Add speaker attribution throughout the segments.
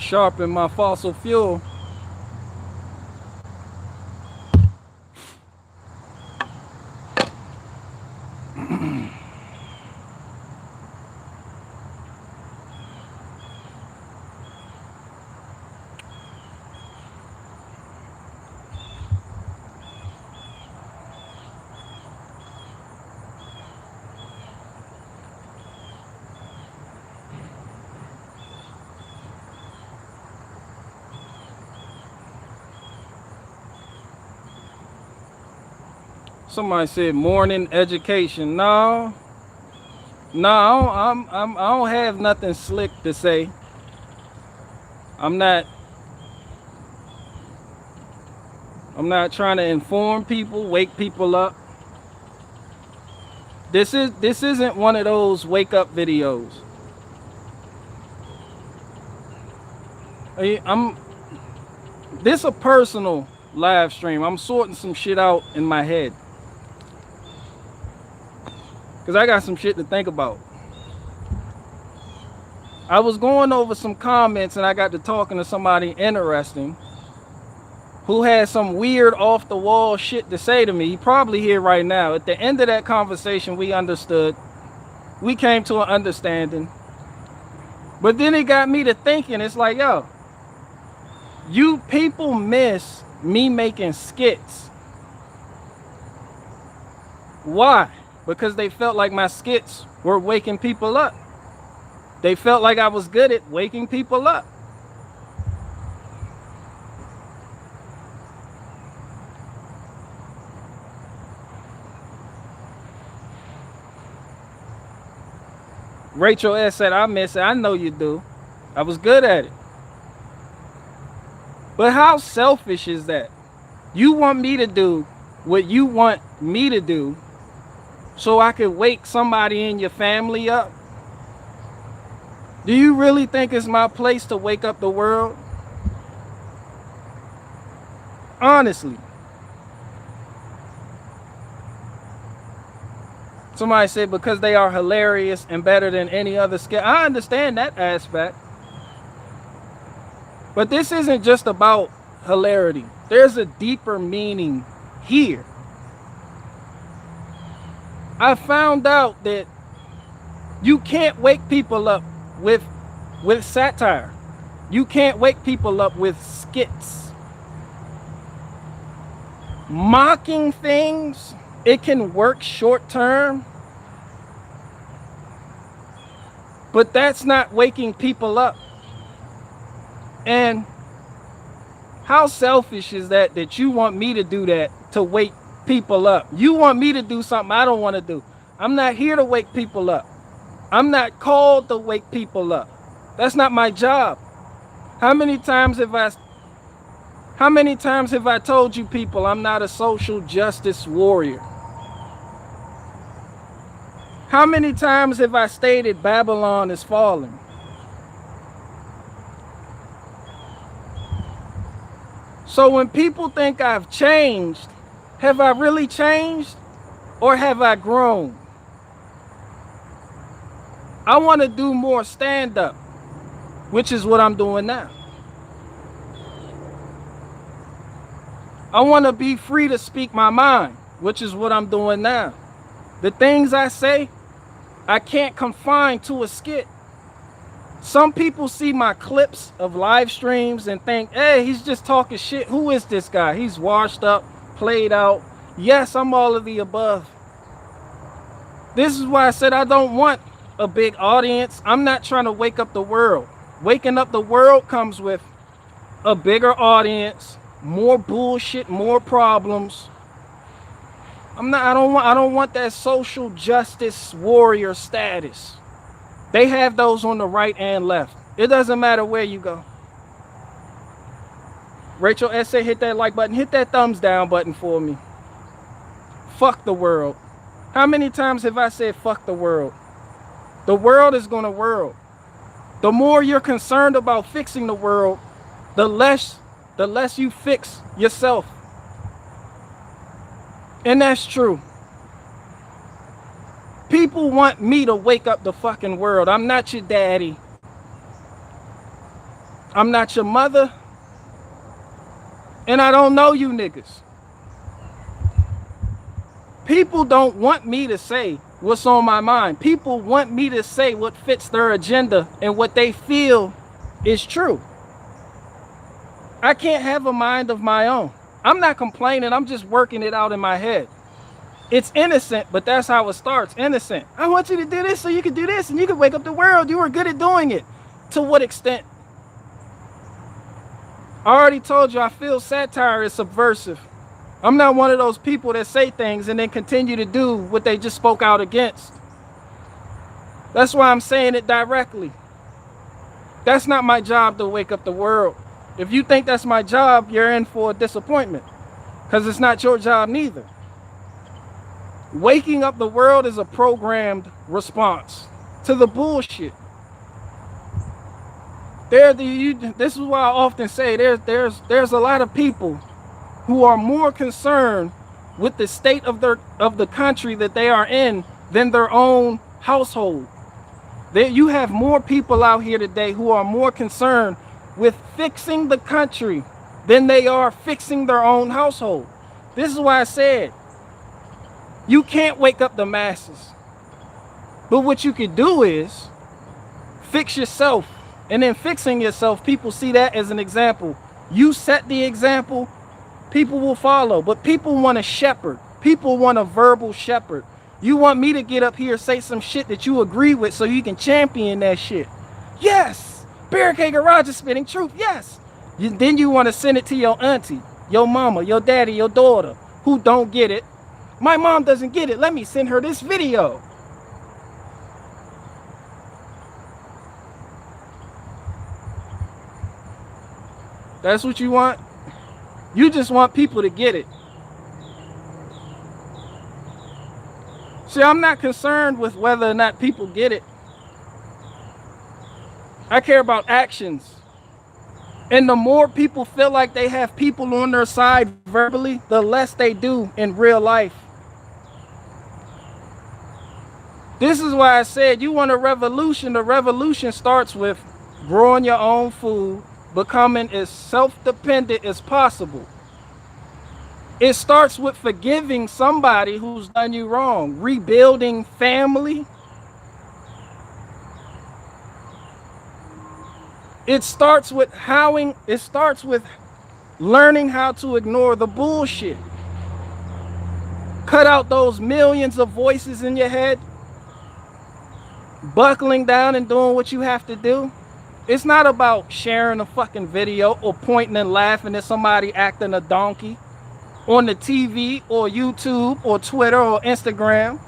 Speaker 1: sharpen my fossil fuel. Somebody said morning education. No, I don't have nothing slick to say. I'm not trying to inform people, wake people up. This isn't one of those wake up videos. This a personal live stream. I'm sorting some shit out in my head. Cause I got some shit to think about. I was going over some comments and I got to talking to somebody interesting who had some weird off the wall shit to say to me. He probably here right now. At the end of that conversation, we understood. We came to an understanding. But then it got me to thinking, it's like, yo, you people miss me making skits. Why? Because they felt like my skits were waking people up. They felt like I was good at waking people up. Rachel S. said, I miss it. I know you do. I was good at it. But how selfish is that? You want me to do what you want me to do so I could wake somebody in your family up? Do you really think it's my place to wake up the world? Honestly. Somebody said because they are hilarious and better than any other skit. I understand that aspect. But this isn't just about hilarity. There's a deeper meaning here. I found out that you can't wake people up with satire. You can't wake people up with skits. Mocking things, it can work short term, but that's not waking people up. And how selfish is that you want me to do that to wake people up? You want me to do something I don't want to do. I'm not here to wake people up. I'm not called to wake people up. That's not my job. How many times have I told you people I'm not a social justice warrior? How many times have I stated Babylon is falling? So when people think I've changed, have I really changed or have I grown? I want to do more stand-up, which is what I'm doing now. I want to be free to speak my mind, which is what I'm doing now. The things I say, I can't confine to a skit. Some people see my clips of live streams and think, hey, he's just talking shit. Who is this guy? He's washed up, played out. Yes, I'm all of the above. This is why I said I don't want a big audience. I'm not trying to wake up the world. Waking up the world comes with a bigger audience, more bullshit, more problems. I don't want that social justice warrior status. They have those on the right and left. It doesn't matter where you go. Rachel S. hit that like button. Hit that thumbs down button for me. Fuck the world. How many times have I said fuck the world? The world is gonna whirl. The more you're concerned about fixing the world, the less you fix yourself. And that's true. People want me to wake up the fucking world. I'm not your daddy. I'm not your mother, and I don't know you niggas. People don't want me to say what's on my mind. People want me to say what fits their agenda and what they feel is true. I can't have a mind of my own. I'm not complaining. I'm just working it out in my head. It's innocent, but that's how it starts. Innocent. I want you to do this so you can do this and you can wake up the world. You were good at doing it. To what extent? I already told you I feel satire is subversive. I'm not one of those people that say things and then continue to do what they just spoke out against. That's why I'm saying it directly. That's not my job to wake up the world. If you think that's my job, you're in for a disappointment, because it's not your job neither. Waking up the world is a programmed response to the bullshit. This is why I often say there's a lot of people who are more concerned with the state of the country that they are in than their own household. You have more people out here today who are more concerned with fixing the country than they are fixing their own household. This is why I said you can't wake up the masses. But what you could do is fix yourself. And in fixing yourself, people see that as an example. You set the example, people will follow. But people want a shepherd. People want a verbal shepherd. You want me to get up here, say some shit that you agree with so you can champion that shit. Yes. Barricade Garage is spitting truth. Yes. Then you want to send it to your auntie, your mama, your daddy, your daughter, who don't get it. My mom doesn't get it. Let me send her this video. That's what you want? You just want people to get it. See, I'm not concerned with whether or not people get it. I care about actions. And the more people feel like they have people on their side verbally, the less they do in real life. This is why I said you want a revolution. The revolution starts with growing your own food, becoming as self-dependent as possible. It starts with forgiving somebody who's done you wrong, rebuilding family. It starts with learning how to ignore the bullshit. Cut out those millions of voices in your head, buckling down and doing what you have to do. It's not about sharing a fucking video or pointing and laughing at somebody acting a donkey on the TV or YouTube or Twitter or Instagram.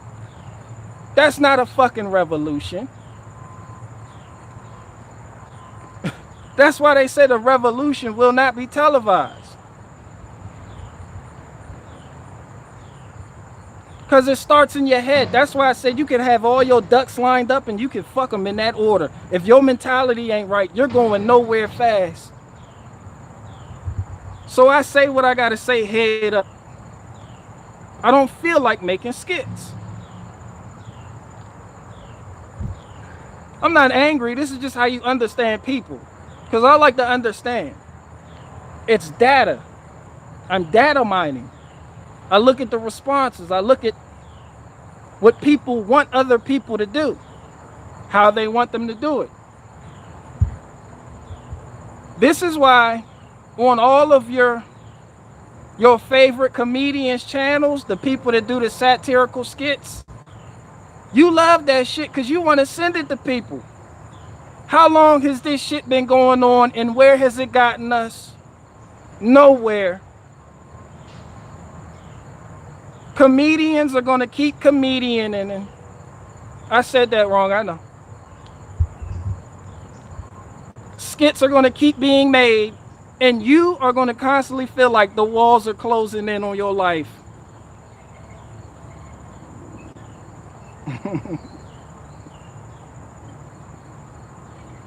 Speaker 1: That's not a fucking revolution. That's why they say the revolution will not be televised. Because it starts in your head. That's why I said you can have all your ducks lined up and you can fuck them in that order. If your mentality ain't right, you're going nowhere fast. So I say what I gotta say head up. I don't feel like making skits. I'm not angry. This is just how you understand people. Because I like to understand. It's data. I'm data mining. I look at the responses. I look at what people want other people to do, how they want them to do it. This is why on all of your favorite comedians' channels, the people that do the satirical skits, you love that shit because you want to send it to people. How long has this shit been going on and where has it gotten us? Nowhere. Comedians are going to keep comedianing. I said that wrong, I know. Skits are going to keep being made, and you are going to constantly feel like the walls are closing in on your life.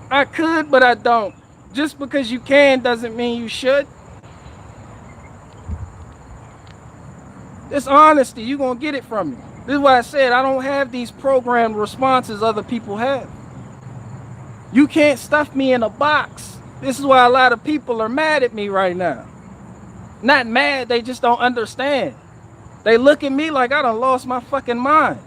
Speaker 1: I could, but I don't. Just because you can doesn't mean you should. It's honesty. You're going to get it from me. This is why I said I don't have these programmed responses other people have. You can't stuff me in a box. This is why a lot of people are mad at me right now. Not mad, they just don't understand. They look at me like I done lost my fucking mind.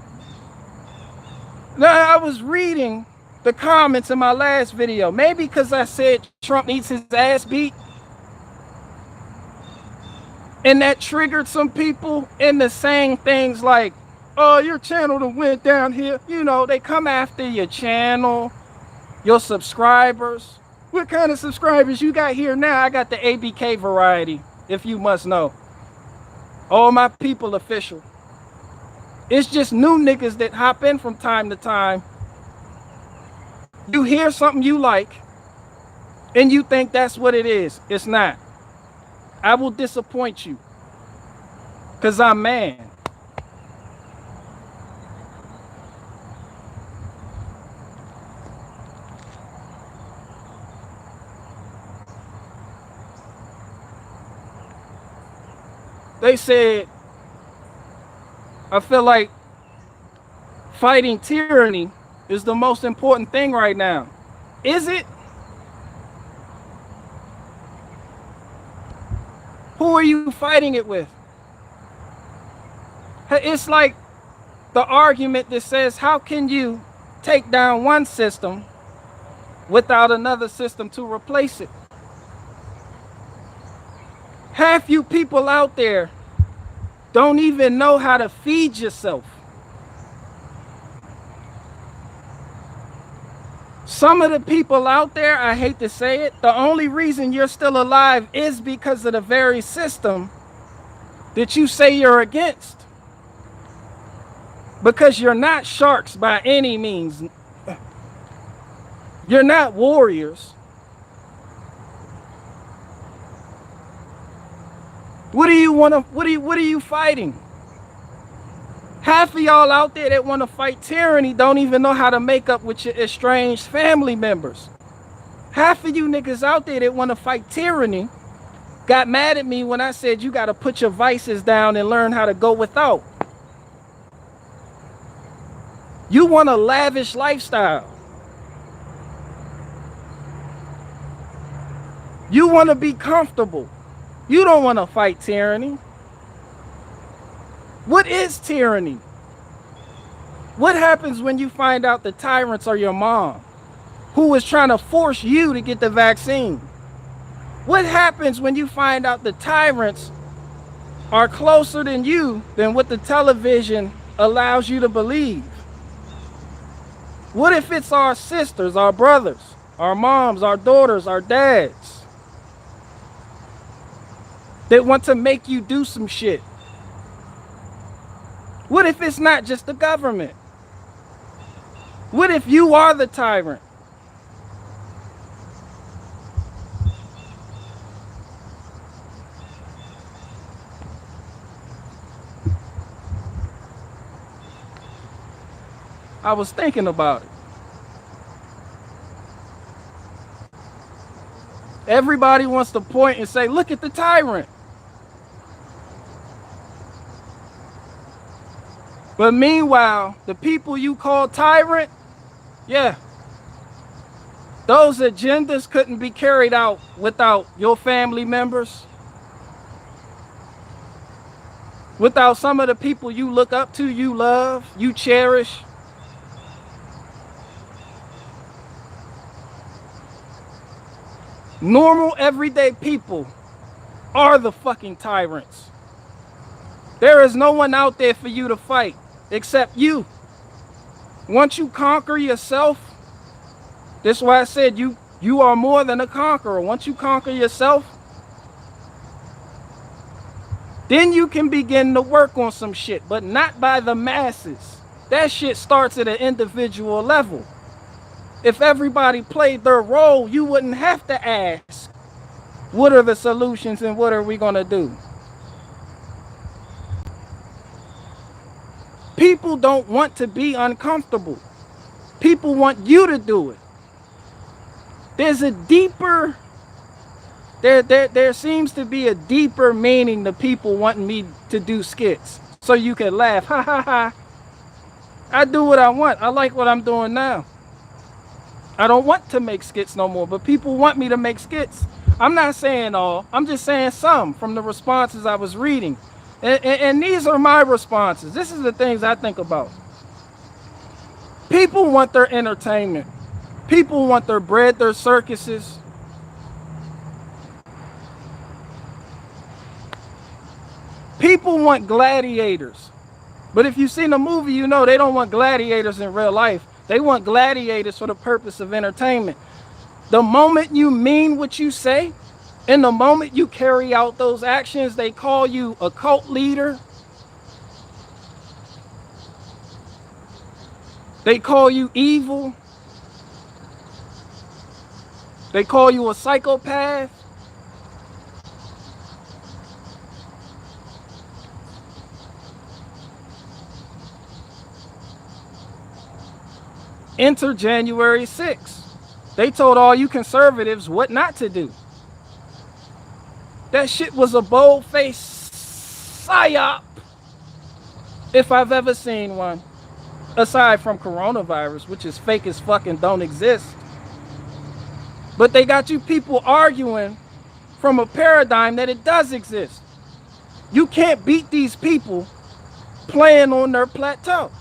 Speaker 1: Now, I was reading the comments in my last video, maybe because I said Trump needs his ass beat. And that triggered some people into saying things like, oh, your channel done went down here. You know, they come after your channel, your subscribers. What kind of subscribers you got here now? I got the ABK variety, if you must know. All my people official. It's just new niggas that hop in from time to time. You hear something you like, and you think that's what it is. It's not. I will disappoint you, because I'm man. They said, I feel like fighting tyranny is the most important thing right now. Is it? Who are you fighting it with? It's like the argument that says, how can you take down one system without another system to replace it? Half you people out there don't even know how to feed yourself. Some of the people out there, I hate to say it, the only reason you're still alive is because of the very system that you say you're against. Because you're not sharks by any means. You're not warriors. What do you want to, what are you fighting? Half of y'all out there that want to fight tyranny don't even know how to make up with your estranged family members. Half of you niggas out there that want to fight tyranny got mad at me when I said you got to put your vices down and learn how to go without. You want a lavish lifestyle. You want to be comfortable. You don't want to fight tyranny. What is tyranny? What happens when you find out the tyrants are your mom, who is trying to force you to get the vaccine? What happens when you find out the tyrants are closer than you than what the television allows you to believe? What if it's our sisters, our brothers, our moms, our daughters, our dads that want to make you do some shit? What if it's not just the government? What if you are the tyrant? I was thinking about it. Everybody wants to point and say, look at the tyrant. But meanwhile, the people you call tyrant, yeah, those agendas couldn't be carried out without your family members, without some of the people you look up to, you love, you cherish. Normal, everyday people are the fucking tyrants. There is no one out there for you to fight except you. Once you conquer yourself, that's why I said you are more than a conqueror. Once you conquer yourself, then you can begin to work on some shit, but not by the masses. That shit starts at an individual level. If everybody played their role, you wouldn't have to ask, what are the solutions and what are we gonna do? People don't want to be uncomfortable. People want you to do it. There's a deeper, there seems to be a deeper meaning to people wanting me to do skits. So you can laugh, ha ha ha. I do what I want. I like what I'm doing now. I don't want to make skits no more, but people want me to make skits. I'm not saying all, I'm just saying some from the responses I was reading. And these are my responses. This is the things I think about. People want their entertainment. People want their bread, their circuses. People want gladiators. But if you've seen the movie, you know they don't want gladiators in real life. They want gladiators for the purpose of entertainment. The moment you mean what you say, and the moment you carry out those actions, they call you a cult leader. They call you evil. They call you a psychopath. Enter January 6th. They told all you conservatives what not to do. That shit was a bold-faced psyop, if I've ever seen one, aside from coronavirus, which is fake as fuck and don't exist. But they got you people arguing from a paradigm that it does exist. You can't beat these people playing on their plateau.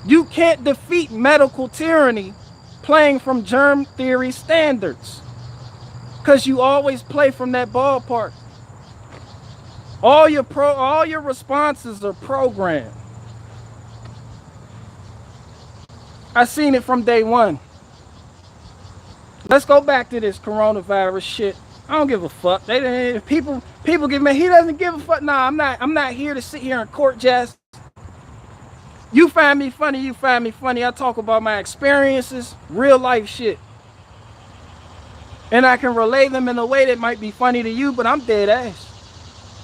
Speaker 1: You can't defeat medical tyranny playing from germ theory standards, because you always play from that ballpark. All your responses are programmed. I seen it from day one. Let's go back to this coronavirus shit. I don't give a fuck. People give me, he doesn't give a fuck. Nah, I'm not here to sit here and court jest. You find me funny, you find me funny. I talk about my experiences, real life shit. And I can relay them in a way that might be funny to you, but I'm dead ass.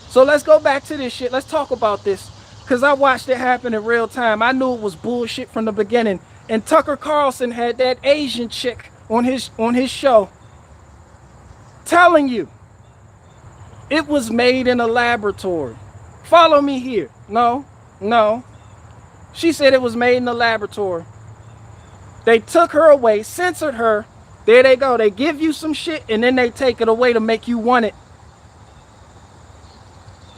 Speaker 1: So let's go back to this shit. Let's talk about this. Because I watched it happen in real time. I knew it was bullshit from the beginning. And Tucker Carlson had that Asian chick on his show telling you it was made in a laboratory. Follow me here. No. She said it was made in a laboratory. They took her away, censored her. There they go. They give you some shit and then they take it away to make you want it.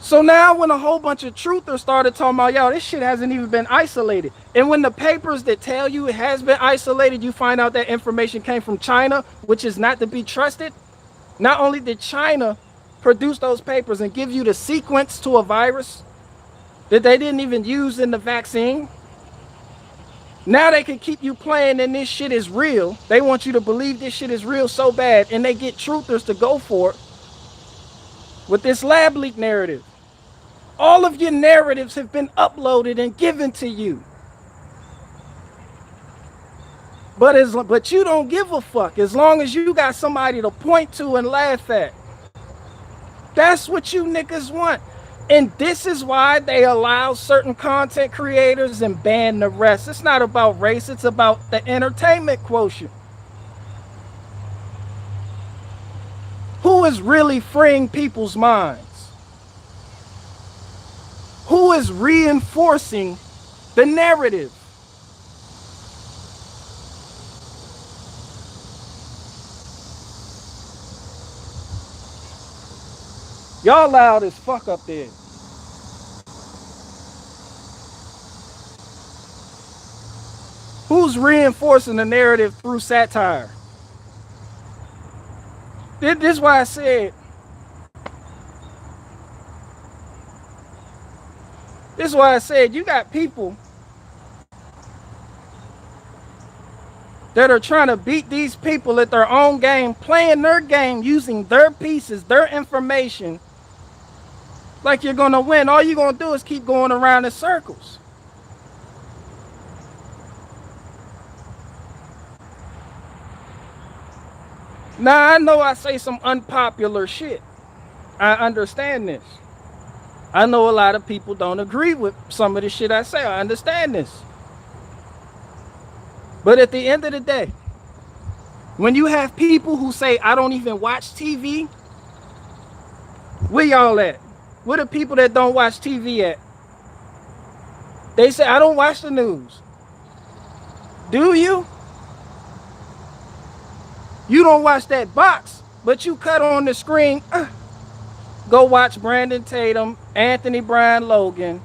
Speaker 1: So now when a whole bunch of truthers started talking about, yo, this shit hasn't even been isolated. And when the papers that tell you it has been isolated, you find out that information came from China, which is not to be trusted. Not only did China produce those papers and give you the sequence to a virus that they didn't even use in the vaccine, now they can keep you playing and this shit is real. They want you to believe this shit is real so bad, and they get truthers to go for it with this lab leak narrative. All of your narratives have been uploaded and given to you. But you don't give a fuck as long as you got somebody to point to and laugh at. That's what you niggas want. And this is why they allow certain content creators and ban the rest. It's not about race, it's about the entertainment quotient. Who is really freeing people's minds? Who is reinforcing the narrative? Y'all loud as fuck up there. Who's reinforcing the narrative through satire? This is why I said, you got people that are trying to beat these people at their own game, playing their game, using their pieces, their information, like you're gonna win. All you're gonna do is keep going around in circles. Now, I know I say some unpopular shit. I understand this. I know a lot of people don't agree with some of the shit I say. I understand this. But at the end of the day, when you have people who say, I don't even watch TV, where y'all at? Where the people that don't watch TV at? They say, I don't watch the news. Do you? You don't watch that box, but you cut on the screen. Go watch Brandon Tatum, Anthony Brian Logan,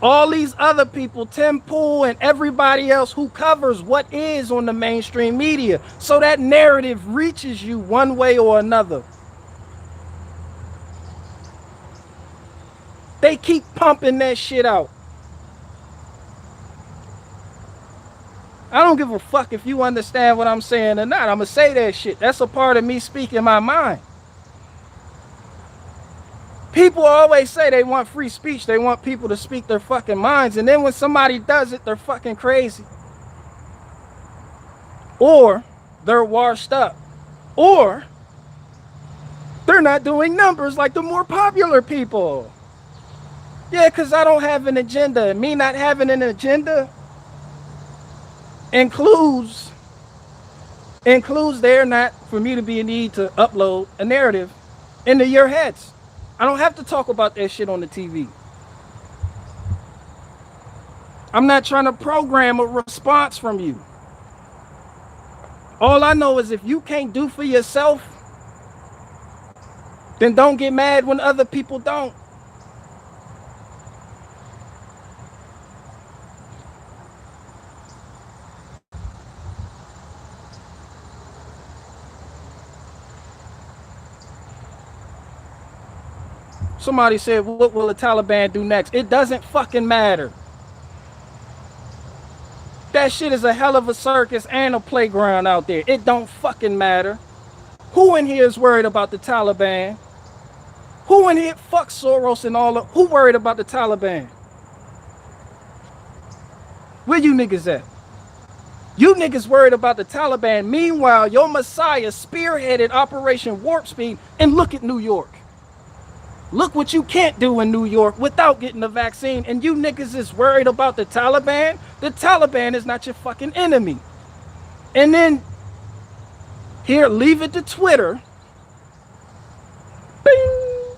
Speaker 1: all these other people, Tim Pool and everybody else who covers what is on the mainstream media. So that narrative reaches you one way or another. They keep pumping that shit out. I don't give a fuck if you understand what I'm saying or not. I'm gonna say that shit. That's a part of me speaking my mind. People always say they want free speech. They want people to speak their fucking minds. And then when somebody does it, they're fucking crazy. Or they're washed up. Or they're not doing numbers like the more popular people. Yeah, because I don't have an agenda. Me not having an agenda includes there not for me to be in need to upload a narrative into your heads. I don't have to talk about that shit on the TV. I'm not trying to program a response from you. All I know is if you can't do for yourself, then don't get mad when other people don't. Somebody said, what will the Taliban do next? It doesn't fucking matter. That shit is a hell of a circus and a playground out there. It don't fucking matter. Who in here is worried about the Taliban? Who in here, fuck Soros and all of, who worried about the Taliban? Where you niggas at? You niggas worried about the Taliban. Meanwhile, your Messiah spearheaded Operation Warp Speed, and look at New York. Look what you can't do in New York without getting the vaccine, and you niggas is worried about the Taliban? The Taliban is not your fucking enemy. And then, here, leave it to Twitter. Bing!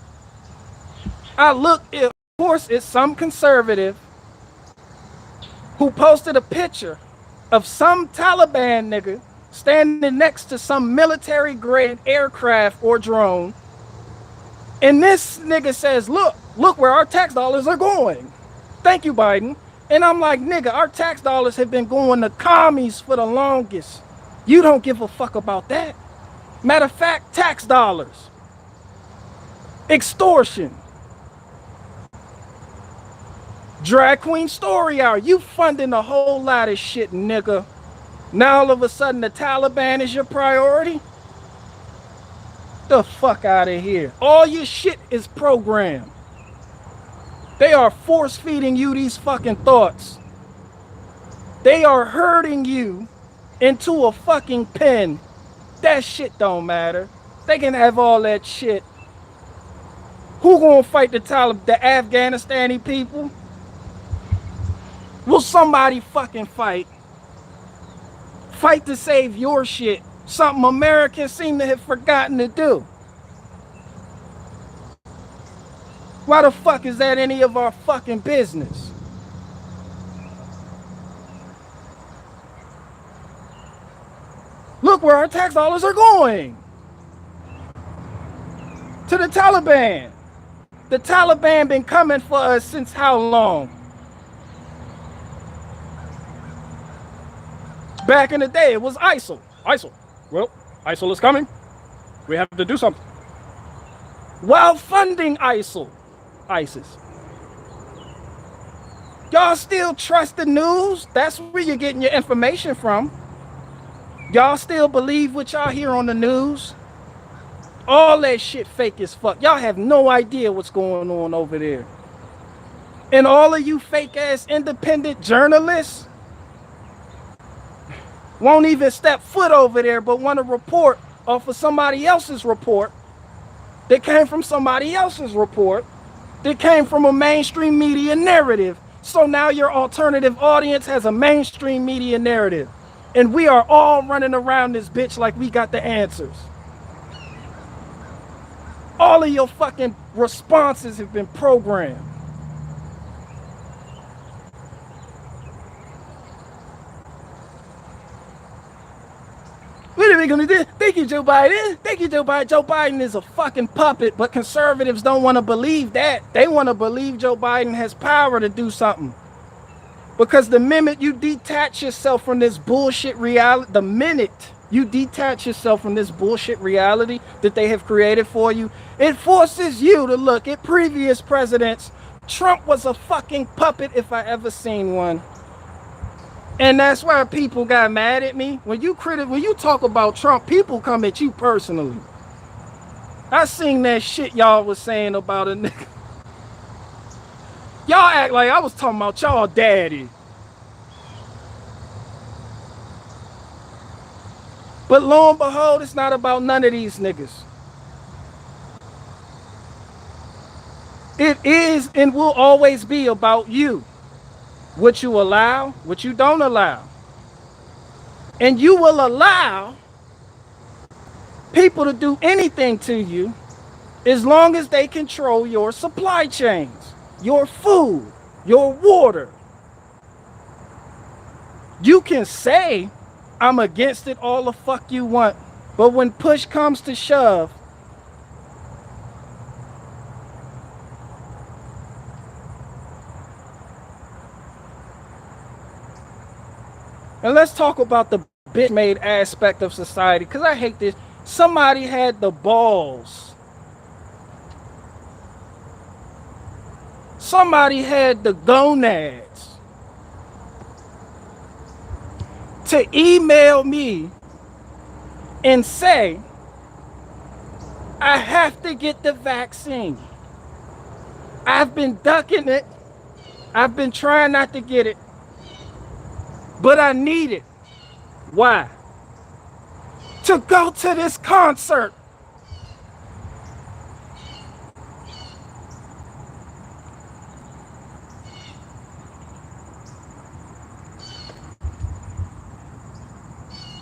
Speaker 1: I look, of course, it's some conservative who posted a picture of some Taliban nigga standing next to some military-grade aircraft or drone. And this nigga says, look where our tax dollars are going. Thank you, Biden. And I'm like, nigga, our tax dollars have been going to commies for the longest. You don't give a fuck about that. Matter of fact, tax dollars. Extortion. Drag queen story hour. You funding a whole lot of shit, nigga. Now all of a sudden the Taliban is your priority? The fuck out of here. All your shit is programmed. They are force feeding you these fucking thoughts. They are herding you into a fucking pen. That shit don't matter. They can have all that shit. Who gonna fight the Taliban? The Afghanistani people? Will somebody fucking fight? Fight to save your shit. Something Americans seem to have forgotten to do. Why the fuck is that any of our fucking business? Look where our tax dollars are going. To the Taliban. The Taliban been coming for us since how long? Back in the day, it was ISIL. ISIL. Well, ISIL is coming. We have to do something. While funding ISIS. Y'all still trust the news? That's where you're getting your information from. Y'all still believe what y'all hear on the news? All that shit fake as fuck. Y'all have no idea what's going on over there. And all of you fake ass independent journalists won't even step foot over there, but want to report off of somebody else's report that came from somebody else's report that came from a mainstream media narrative. So now your alternative audience has a mainstream media narrative. And we are all running around this bitch like we got the answers. All of your fucking responses have been programmed. they're gonna do. Thank you, Joe Biden. Thank you, Joe Biden. Joe Biden is a fucking puppet, but conservatives don't want to believe that. They want to believe Joe Biden has power to do something. Because the minute you detach yourself from this bullshit reality, the minute you detach yourself from this bullshit reality that they have created for you, it forces you to look at previous presidents. Trump was a fucking puppet if I ever seen one. And that's why people got mad at me. When you talk about Trump, people come at you personally. I seen that shit y'all was saying about a nigga. Y'all act like I was talking about y'all daddy. But lo and behold, it's not about none of these niggas. It is and will always be about you. What you allow, what you don't allow. And you will allow people to do anything to you as long as they control your supply chains, your food, your water. You can say, I'm against it all the fuck you want, but when push comes to shove, and let's talk about the bitch-made aspect of society, because I hate this. Somebody had the balls. Somebody had the gonads to email me and say, I have to get the vaccine. I've been ducking it. I've been trying not to get it. But I need it. Why? To go to this concert.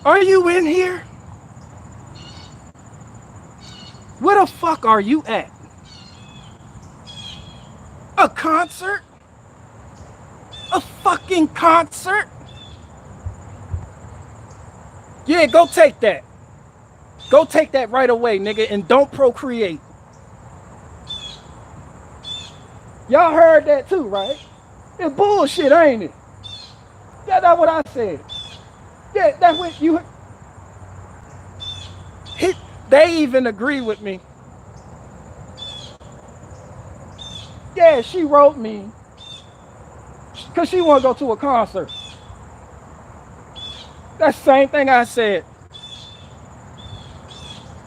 Speaker 1: Are you in here? Where the fuck are you at? A concert? A fucking concert? Yeah, go take that. Go take that right away, nigga, and don't procreate. Y'all heard that too, right? It's bullshit, ain't it? Yeah, that's what I said. Yeah, that's what you... They even agree with me. Yeah, she wrote me because she want to go to a concert. That's the same thing I said.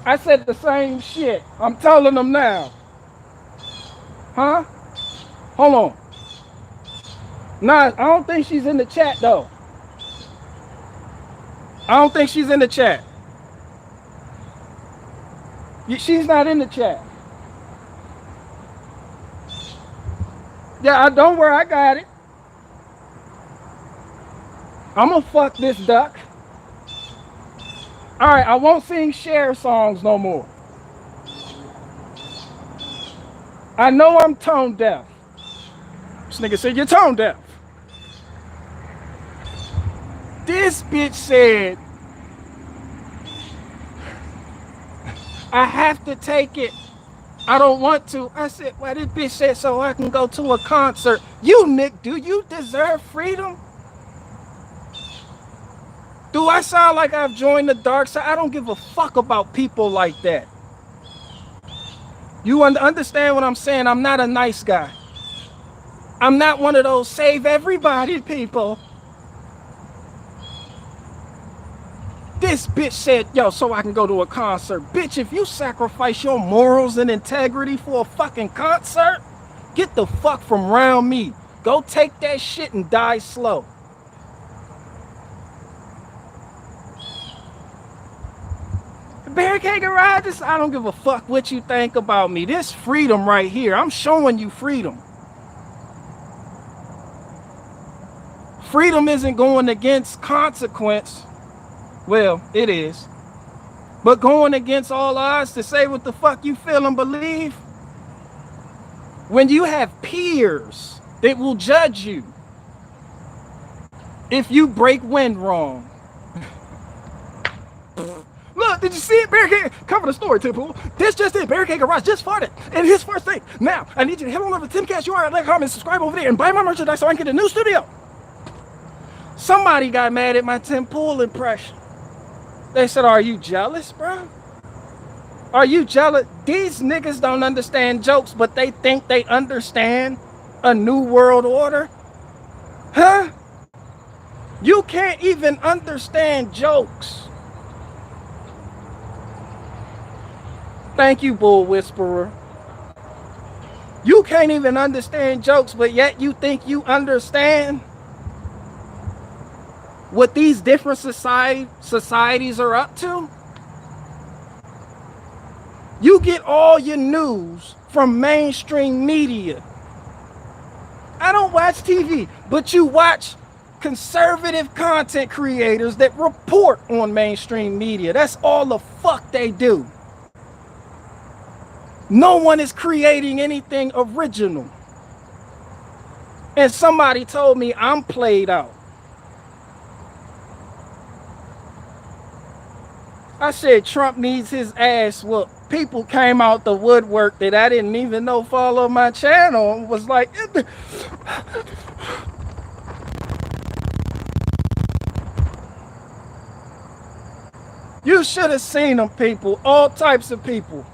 Speaker 1: I said the same shit. I'm telling them now. Huh? Hold on. Nah, I don't think she's in the chat though. I don't think she's in the chat. She's not in the chat. Yeah, don't worry, I got it. I'm gonna fuck this duck. All right, I won't sing Cher songs no more. I know I'm tone deaf. This nigga said you're tone deaf. This bitch said, I have to take it. I don't want to. I said, well, this bitch said so I can go to a concert. You, Nick, do you deserve freedom? Do I sound like I've joined the dark side? I don't give a fuck about people like that. You understand what I'm saying? I'm not a nice guy. I'm not one of those save everybody people. This bitch said, yo, so I can go to a concert. Bitch, if you sacrifice your morals and integrity for a fucking concert, get the fuck from around me. Go take that shit and die slow. Barricade garages, I don't give a fuck what you think about me. This freedom right here, I'm showing you freedom. Freedom isn't going against consequence. Well, it is. But going against all odds to say what the fuck you feel and believe, when you have peers that will judge you if you break wind wrong. Did you see it? Barricade. Cover the story, Tim Pool. This just did. Barricade Garage just farted. And his first thing. Now, I need you to head on over to timcastur.com and subscribe over there and buy my merchandise so I can get a new studio. Somebody got mad at my Tim Pool impression. They said, are you jealous, bro? Are you jealous? These niggas don't understand jokes, but they think they understand a new world order? Huh? You can't even understand jokes. Thank you, Bull Whisperer. You can't even understand jokes, but yet you think you understand what these different societies are up to? You get all your news from mainstream media. I don't watch TV, but you watch conservative content creators that report on mainstream media. That's all the fuck they do. No one is creating anything original. And somebody told me I'm played out. I said Trump needs his ass whooped. People came out the woodwork that I didn't even know follow my channel and was like, you should have seen them, people, all types of people.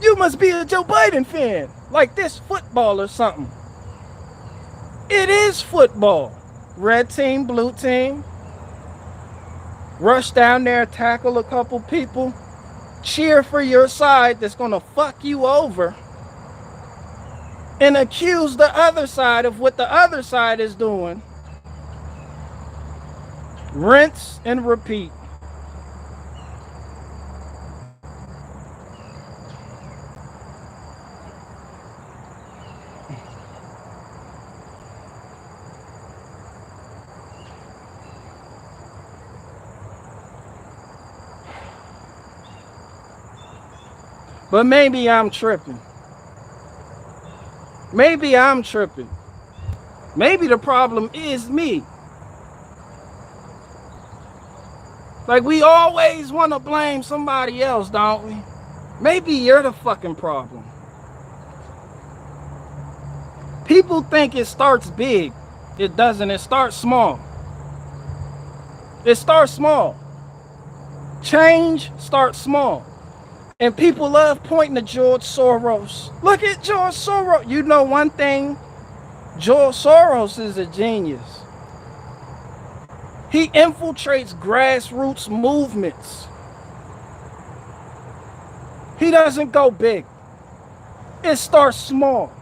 Speaker 1: You must be a Joe Biden fan, like this football or something. It is football. Red team, blue team. Rush down there, tackle a couple people, cheer for your side that's gonna fuck you over, and accuse the other side of what the other side is doing. Rinse and repeat. But maybe I'm tripping. Maybe I'm tripping. Maybe the problem is me. Like, we always want to blame somebody else, don't we? Maybe you're the fucking problem. People think it starts big. It doesn't. It starts small. It starts small. Change starts small. And people love pointing to George Soros. Look at George Soros. You know one thing? George Soros is a genius. He infiltrates grassroots movements. He doesn't go big. It starts small.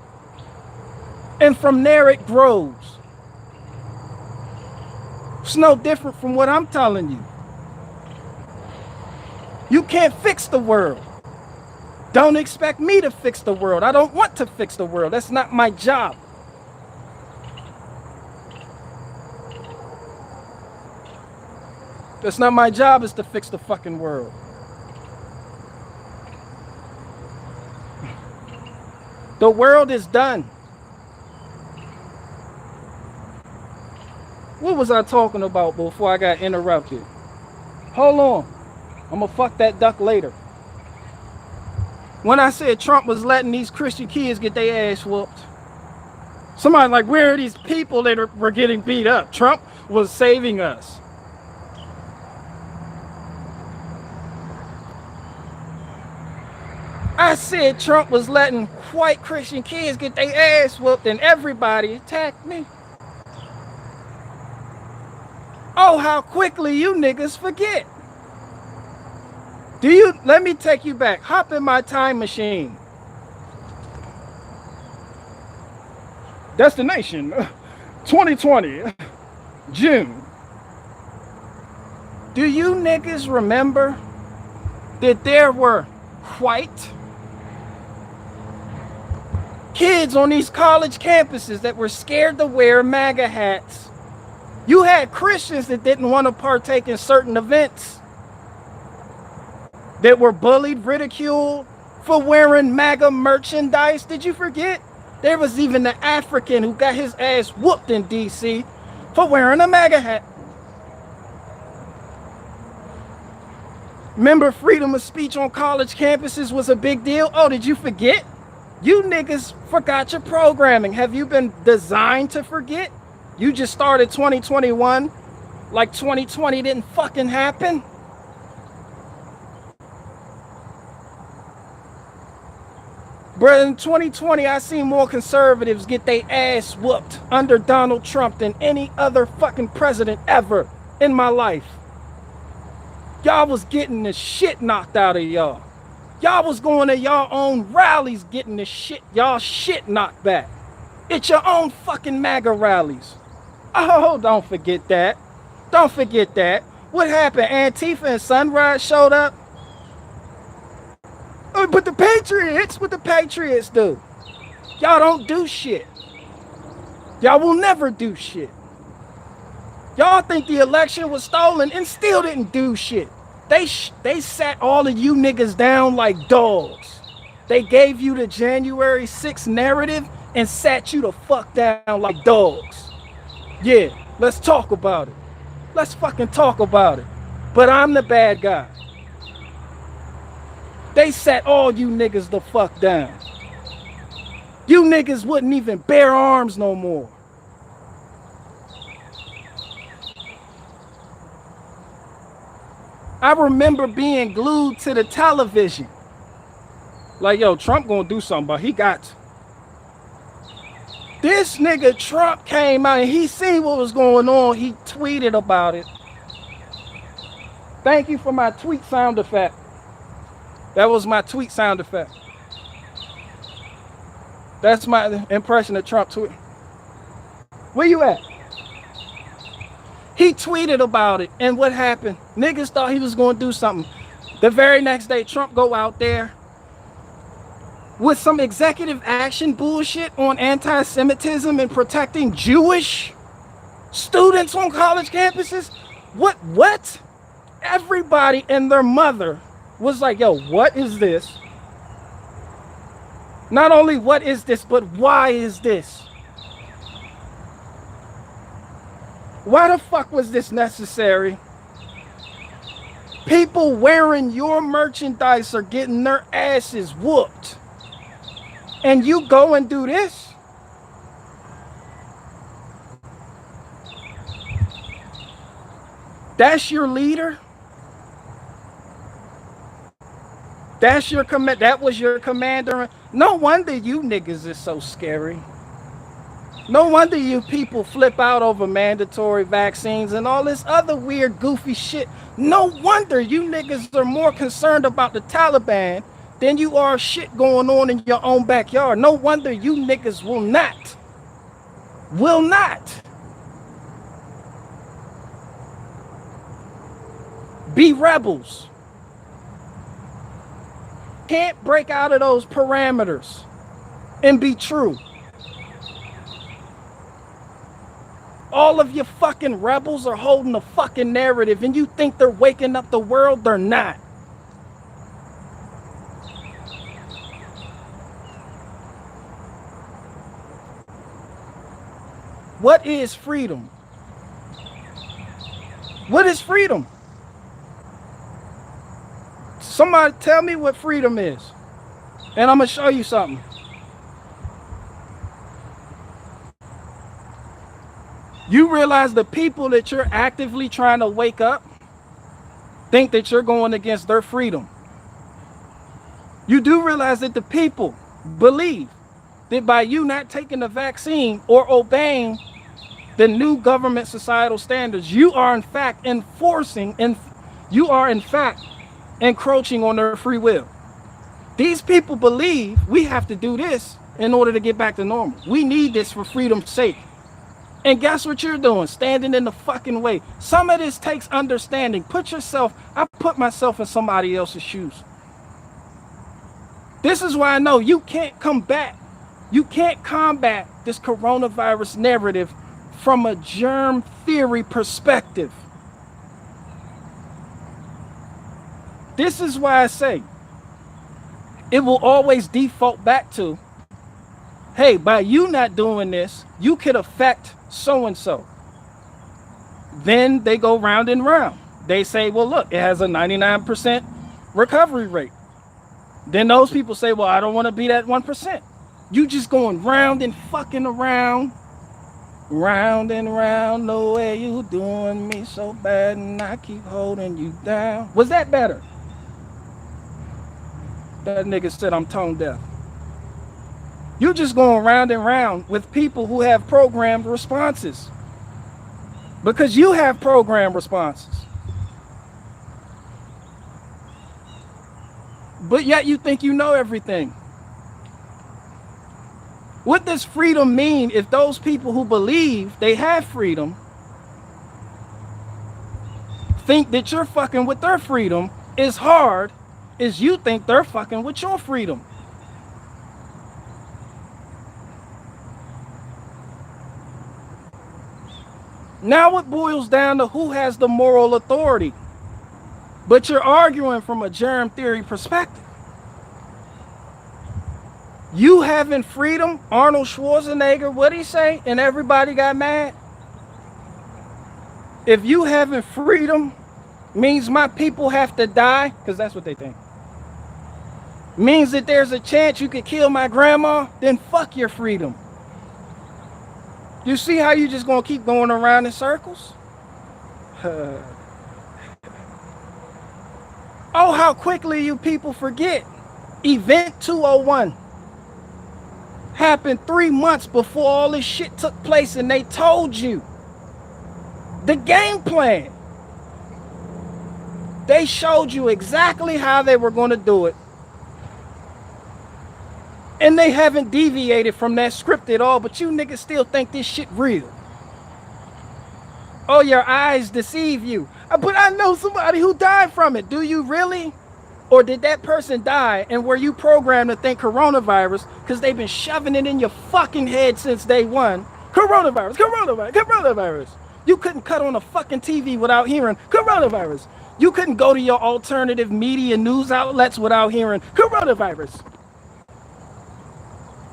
Speaker 1: And from there it grows. It's no different from what I'm telling you. You can't fix the world. Don't expect me to fix the world. I don't want to fix the world. That's not my job. That's not my job, is to fix the fucking world. The world is done. What was I talking about before I got interrupted? Hold on. I'm gonna fuck that duck later. When I said Trump was letting these Christian kids get their ass whooped, somebody like, where are these people that were getting beat up? Trump was saving us. I said Trump was letting white Christian kids get their ass whooped and everybody attacked me. Oh, how quickly you niggas forget. Let me take you back. Hop in my time machine. Destination 2020, June. Do you niggas remember that there were white kids on these college campuses that were scared to wear MAGA hats? You had Christians that didn't want to partake in certain events, that were bullied, ridiculed for wearing MAGA merchandise. Did you forget? There was even the African who got his ass whooped in DC for wearing a MAGA hat. Remember, freedom of speech on college campuses was a big deal? Oh, did you forget? You niggas forgot your programming. Have you been designed to forget? You just started 2021 like 2020 didn't fucking happen. Bruh, in 2020, I seen more conservatives get their ass whooped under Donald Trump than any other fucking president ever in my life. Y'all was getting the shit knocked out of y'all. Y'all was going to y'all own rallies getting the shit, y'all shit knocked back. It's your own fucking MAGA rallies. Oh, don't forget that. Don't forget that. What happened? Antifa and Sunrise showed up? But the Patriots, what the Patriots do? Y'all don't do shit. Y'all will never do shit. Y'all think the election was stolen and still didn't do shit. They sat all of you niggas down like dogs. They gave you the January 6th narrative and sat you the fuck down like dogs. Yeah, let's talk about it. Let's fucking talk about it. But I'm the bad guy. They sat all you niggas the fuck down. You niggas wouldn't even bear arms no more. I remember being glued to the television. Like, yo, Trump gonna do something, but he got to. This nigga Trump came out and he seen what was going on. He tweeted about it. Thank you for my tweet sound effect. That was my tweet sound effect. That's my impression of Trump tweet. Where you at? He tweeted about it, and what happened? Niggas thought he was going to do something. The very next day, Trump go out there with some executive action bullshit on anti-Semitism and protecting Jewish students on college campuses. What? Everybody and their mother was like, yo, what is this? Not only what is this, but why is this? Why the fuck was this necessary? People wearing your merchandise are getting their asses whooped. And you go and do this? That's your leader? That's your command. That was your commander. No wonder you niggas is so scary. No wonder you people flip out over mandatory vaccines and all this other weird, goofy shit. No wonder you niggas are more concerned about the Taliban than you are shit going on in your own backyard. No wonder you niggas will not be rebels. Can't break out of those parameters and be true. All of your fucking rebels are holding a fucking narrative and you think they're waking up the world? They're not. What is freedom? What is freedom? Somebody tell me what freedom is. And I'm going to show you something. You realize the people that you're actively trying to wake up think that you're going against their freedom. You do realize that the people believe that by you not taking the vaccine or obeying the new government societal standards, you are in fact enforcing and you are in fact encroaching on their free will. These people believe we have to do this in order to get back to normal. We need this for freedom's sake. And guess what you're doing? Standing in the fucking way. Some of this takes understanding. I put myself in somebody else's shoes. This is why I know you can't combat this coronavirus narrative from a germ theory perspective. This is why I say it will always default back to, hey, by you not doing this, you could affect so-and-so. Then they go round and round. They say, well, look, it has a 99% recovery rate. Then those people say, well, I don't want to be that 1%. You just going round and fucking around, round and round. No way, you doing me so bad, and I keep holding you down. Was that better? That nigga said I'm tone deaf. You just going round and round with people who have programmed responses. Because you have programmed responses. But yet you think you know everything. What does freedom mean if those people who believe they have freedom think that you're fucking with their freedom as hard as you think they're fucking with your freedom? Now it boils down to who has the moral authority. But you're arguing from a germ theory perspective. You having freedom, Arnold Schwarzenegger, what'd he say? And everybody got mad. If you having freedom means my people have to die, because that's what they think, means that there's a chance you could kill my grandma, then fuck your freedom. You see how you just gonna keep going around in circles? Oh, how quickly you people forget. Event 201 happened 3 months before all this shit took place, and they told you the game plan. They showed you exactly how they were going to do it. And they haven't deviated from that script at all, but you niggas still think this shit real. Oh, your eyes deceive you. But I know somebody who died from it. Do you really? Or did that person die and were you programmed to think coronavirus because they've been shoving it in your fucking head since day one? Coronavirus, coronavirus, coronavirus. You couldn't cut on a fucking TV without hearing coronavirus. You couldn't go to your alternative media news outlets without hearing coronavirus.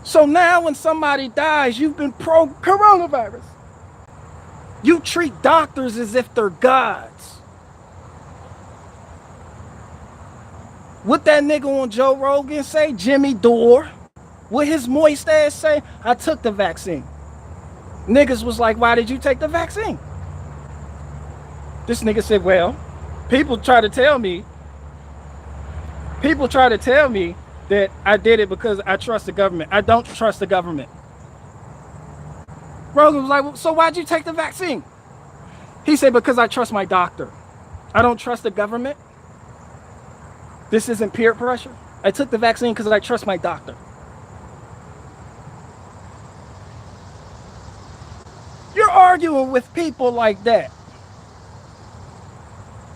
Speaker 1: So now when somebody dies, you've been pro-coronavirus. You treat doctors as if they're gods. What that nigga on Joe Rogan say, Jimmy Dore, what his moist ass say, I took the vaccine. Niggas was like, why did you take the vaccine? This nigga said, well, people try to tell me that I did it because I trust the government. I don't trust the government. Rogan was like, well, so why'd you take the vaccine? He said, because I trust my doctor. I don't trust the government. This isn't peer pressure. I took the vaccine because I trust my doctor. You're arguing with people like that.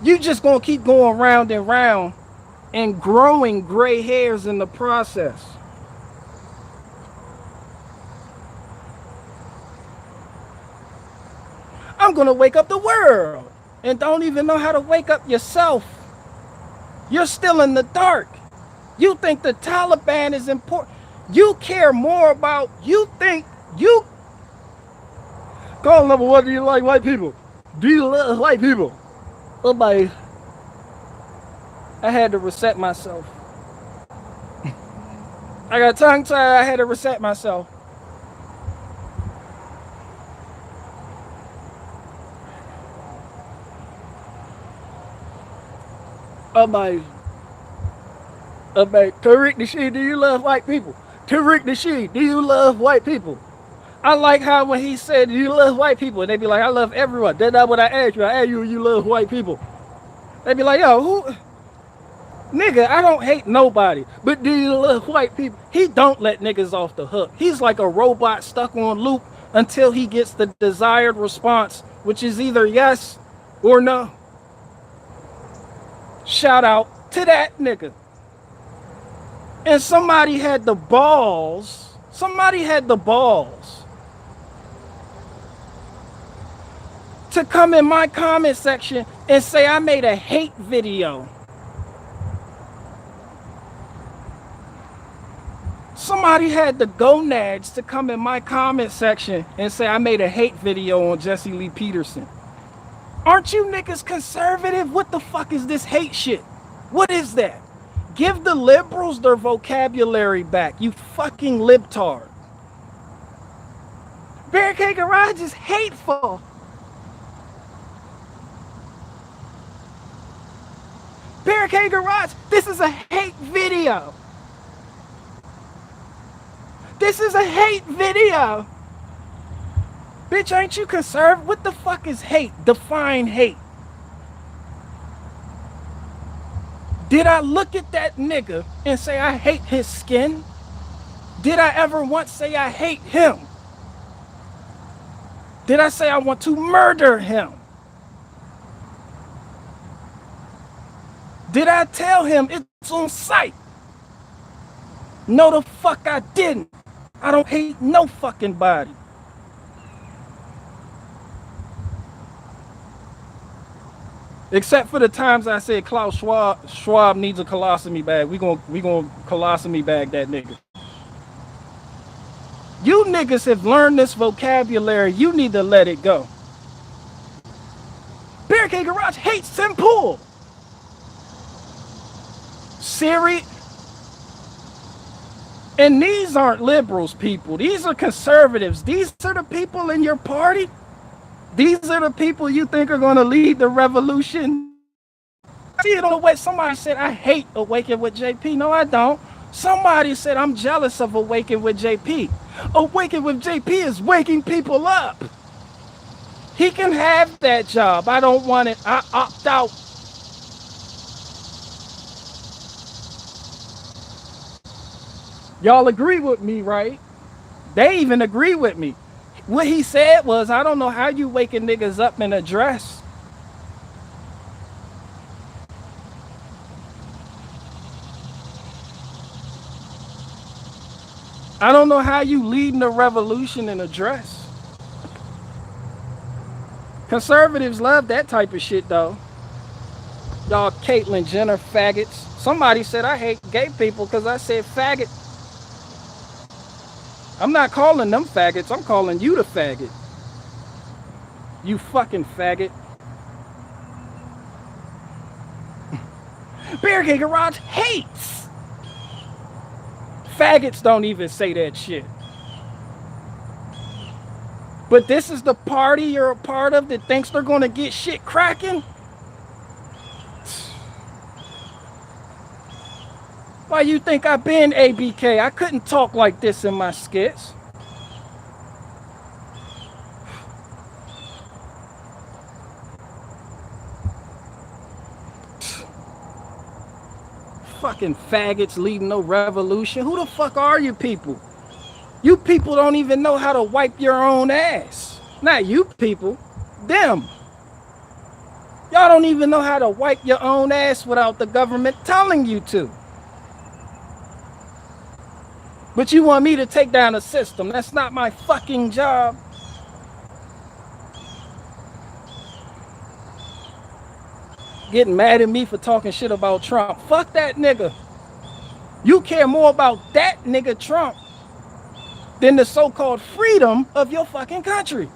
Speaker 1: You just gonna keep going round and round and growing gray hairs in the process. I'm gonna wake up the world and don't even know how to wake up yourself. You're still in the dark. You think the Taliban is important. You care more about, you think you. Call number one, do you like white people? Do you love white people? Oh my, I had to reset myself. I got tongue tied, I had to reset myself. Tariq Nasheed, do you love white people? Tariq Nasheed, do you love white people? I like how when he said, do you love white people? And they be like, I love everyone. That's not what I asked you. I asked you, you love white people. They be like, yo, who? Nigga, I don't hate nobody. But do you love white people? He don't let niggas off the hook. He's like a robot stuck on loop until he gets the desired response, which is either yes or no. Shout out to that nigga. And somebody had the balls to come in my comment section and say I made a hate video. Somebody had the gonads to come in my comment section and say I made a hate video on Jesse Lee Peterson. Aren't you niggas conservative? What the fuck is this hate shit? What is that? Give the liberals their vocabulary back, you fucking libtard. Barricade Garage is hateful. Barricade Garage, this is a hate video. This is a hate video. Bitch, ain't you conservative? What the fuck is hate? Define hate. Did I look at that nigga and say I hate his skin? Did I ever once say I hate him? Did I say I want to murder him? Did I tell him it's on sight? No, the fuck I didn't. I don't hate no fucking body. Except for the times I said Klaus Schwab needs a colostomy bag. We gonna colostomy bag that nigga. You niggas have learned this vocabulary. You need to let it go. Barricade Garage hates Tim Pool. Siri. And these aren't liberals, people. These are conservatives. These are the people in your party. These are the people you think are going to lead the revolution. See it on the way. Somebody said, I hate Awaken with JP. No, I don't. Somebody said, I'm jealous of Awaken with JP. Awaken with JP is waking people up. He can have that job. I don't want it. I opt out. Y'all agree with me, right? They even agree with me. What he said was, I don't know how you waking niggas up in a dress. I don't know how you leading a revolution in a dress. Conservatives love that type of shit, though. Y'all Caitlyn Jenner faggots. Somebody said I hate gay people because I said faggot. I'm not calling them faggots. I'm calling you the faggot. You fucking faggot. Barricade Garage hates. Faggots don't even say that shit. But this is the party you're a part of that thinks they're going to get shit cracking? Why you think I've been ABK? I couldn't talk like this in my skits. Fucking faggots leading no revolution. Who the fuck are you people? You people don't even know how to wipe your own ass. Not you people, them. Y'all don't even know how to wipe your own ass without the government telling you to. But you want me to take down a system. That's not my fucking job. Getting mad at me for talking shit about Trump. Fuck that nigga. You care more about that nigga Trump than the so-called freedom of your fucking country.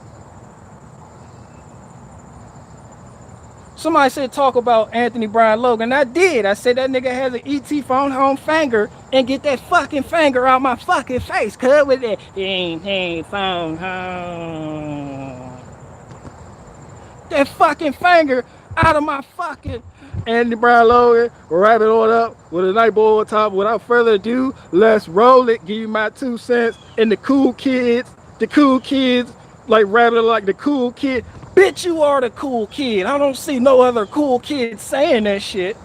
Speaker 1: Somebody said talk about Anthony Brian Logan. I did. I said that nigga has an ET phone home finger and get that fucking finger out my fucking face. Cuz with that phone home. That fucking finger out of my fucking Anthony Brian Logan. Wrap it on up with a nice bowl on top. Without further ado, let's roll it. Give you my 2 cents. And the cool kids like wrap it like the cool kid. Bitch, you are the cool kid. I don't see no other cool kid saying that shit.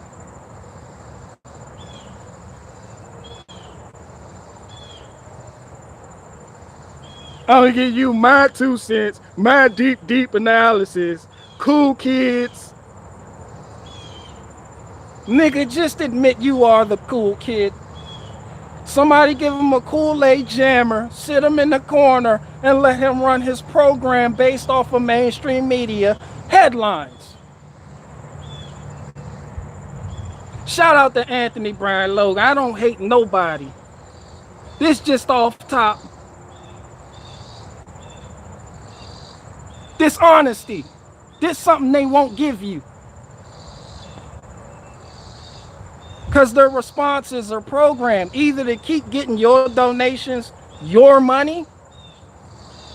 Speaker 1: I'm gonna give you my 2 cents, my deep analysis. Cool kids. Nigga, just admit you are the cool kid. Somebody give him a Kool-Aid jammer, sit him in the corner, and let him run his program based off of mainstream media headlines. Shout out to Anthony Brian Logan. I don't hate nobody. This just off top. Dishonesty. This something they won't give you. Because their responses are programmed either to keep getting your donations, your money,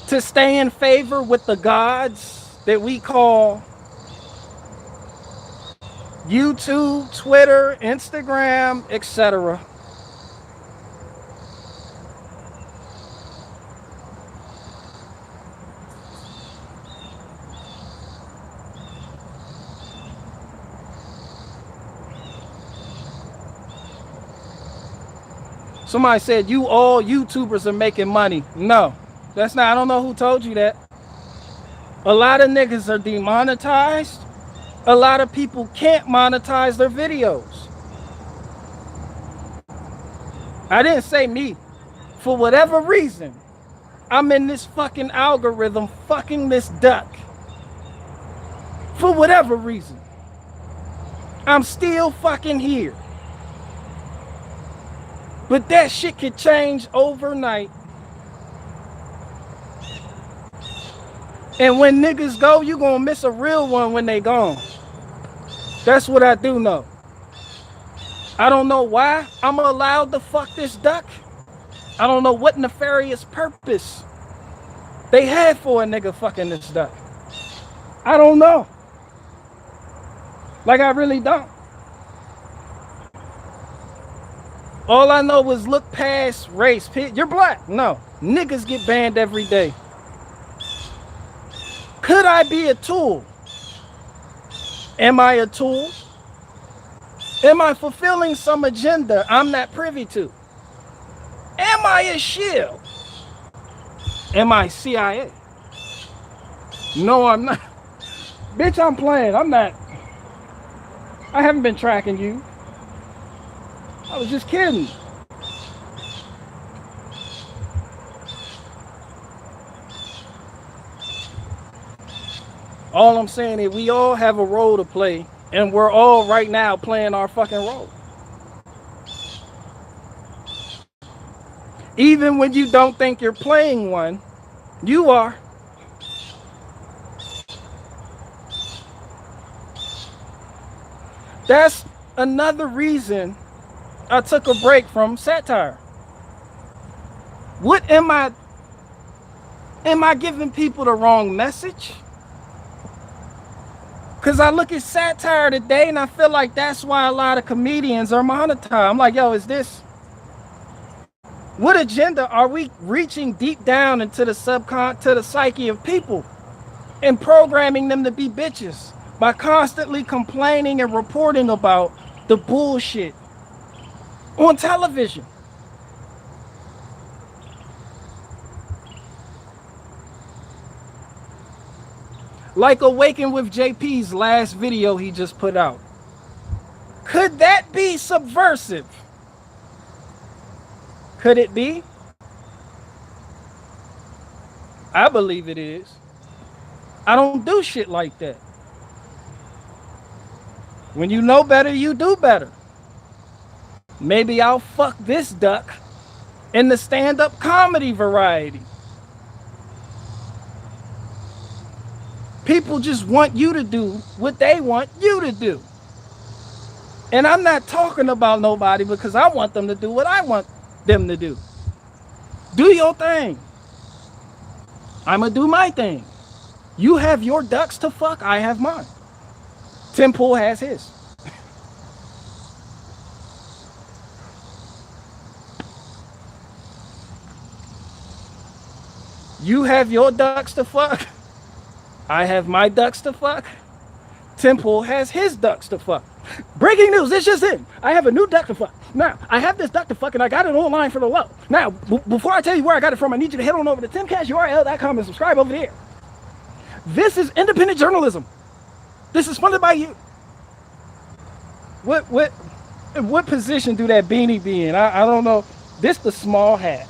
Speaker 1: to stay in favor with the gods that we call YouTube, Twitter, Instagram, etc. Somebody said, you all YouTubers are making money. No, that's not, I don't know who told you that. A lot of niggas are demonetized. A lot of people can't monetize their videos. I didn't say me. For whatever reason, I'm in this fucking algorithm fucking this duck. For whatever reason. I'm still fucking here. But that shit could change overnight. And when niggas go, you gonna miss a real one when they gone. That's what I do know. I don't know why I'm allowed to fuck this duck. I don't know what nefarious purpose they had for a nigga fucking this duck. I don't know. Like, I really don't. All I know is look past race. You're black. No. Niggas get banned every day. Could I be a tool? Am I a tool? Am I fulfilling some agenda I'm not privy to? Am I a shield? Am I CIA? No, I'm not. Bitch, I'm playing. I'm not. I haven't been tracking you. I was just kidding. All I'm saying is we all have a role to play, and we're all right now playing our fucking role. Even when you don't think you're playing one, you are. That's another reason I took a break from satire. What am I giving people the wrong message? Because I look at satire today and I feel like that's why a lot of comedians are monetized. I'm like, yo, is this? What agenda are we reaching deep down into the to the psyche of people and programming them to be bitches by constantly complaining and reporting about the bullshit on television? Like Awaken with JP's last video he just put out. Could that be subversive? Could it be? I believe it is. I don't do shit like that. When you know better, you do better. Maybe I'll fuck this duck in the stand-up comedy variety. People just want you to do what they want you to do. And I'm not talking about nobody because I want them to do what I want them to do. Do your thing. I'ma do my thing. You have your ducks to fuck, I have mine. Tim Pool has his. You have your ducks to fuck. I have my ducks to fuck. Tim Pool has his ducks to fuck. Breaking news, this just in. I have a new duck to fuck. Now, I have this duck to fuck and I got it online for the low. Now, before I tell you where I got it from, I need you to head on over to timcashurl.com and subscribe over there. This is independent journalism. This is funded by you. What position do that beanie be in? I don't know. This the small hat.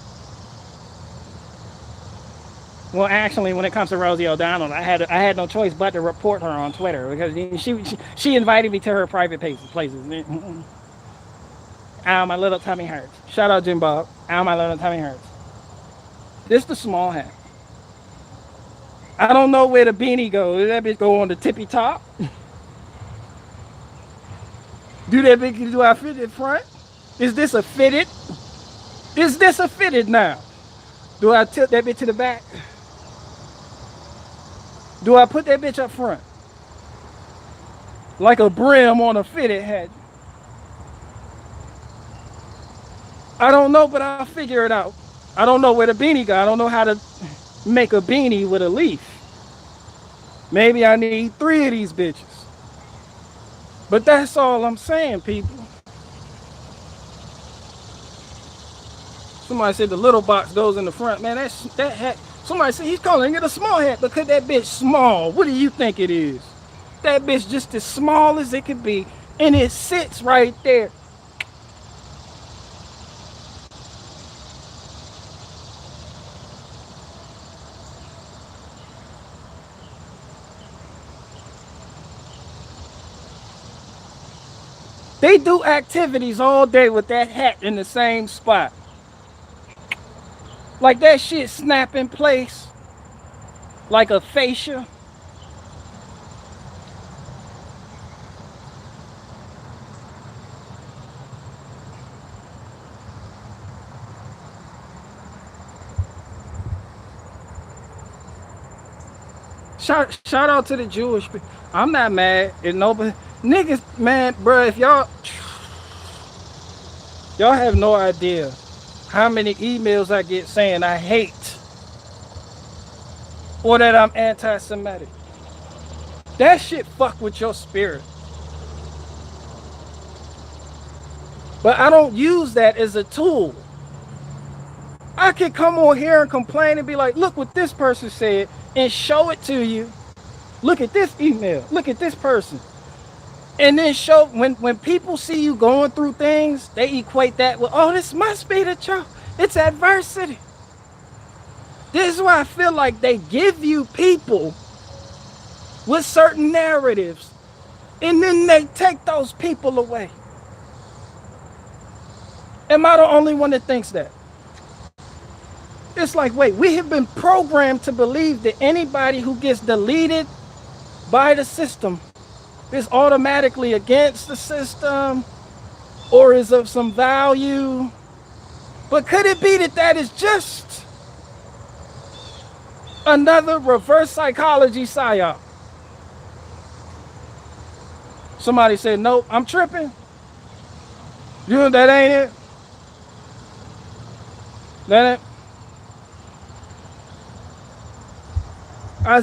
Speaker 1: Well, actually, when it comes to Rosie O'Donnell, I had no choice but to report her on Twitter because she invited me to her private places. Ow, my little tummy hurts. Shout out Jim Bob. Ow, my little tummy hurts. This the small hat. I don't know where the beanie go. Did that bitch go on the tippy top? Do I fit it front? Is this a fitted? Is this a fitted now? Do I tilt that bitch to the back? Do I put that bitch up front? Like a brim on a fitted hat? I don't know, but I'll figure it out. I don't know where the beanie go. I don't know how to make a beanie with a leaf. Maybe I need 3 of these bitches. But that's all I'm saying, people. Somebody said the little box goes in the front. Man, that hat. Somebody said he's calling it a small hat because that bitch small. What do you think it is? That bitch just as small as it could be. And it sits right there. They do activities all day with that hat in the same spot. Like that shit snap in place. Like a fascia. Shout out to the Jewish people. I'm not mad at nobody. Niggas, man, bro, if y'all have no idea how many emails I get saying I hate or that I'm anti-Semitic. That shit fuck with your spirit. But I don't use that as a tool. I can come on here and complain and be like, look what this person said, and show it to you. Look at this email. Look at this person. And then show, when people see you going through things, they equate that with, oh, this must be the truth. It's adversity. This is why I feel like they give you people with certain narratives, and then they take those people away. Am I the only one that thinks that? It's like, wait, we have been programmed to believe that anybody who gets deleted by the system is automatically against the system or is of some value. But could it be that that is just another reverse psychology psyop? Somebody said, nope, I'm tripping. You know, that ain't it? That ain't.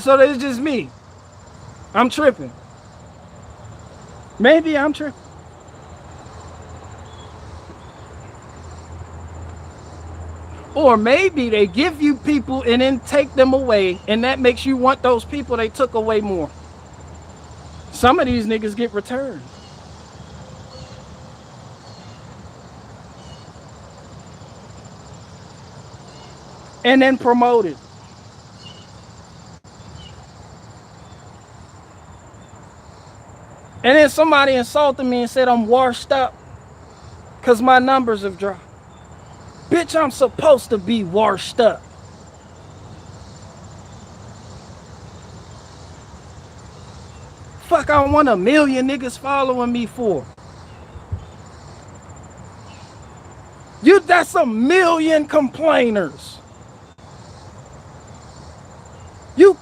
Speaker 1: So it's just me. I'm tripping. Maybe I'm tripping. Or maybe they give you people and then take them away, and that makes you want those people they took away more. Some of these niggas get returned. And then promoted. And then somebody insulted me and said I'm washed up because my numbers have dropped. Bitch, I'm supposed to be washed up. Fuck, I want 1 million niggas following me for. That's 1 million complainers. You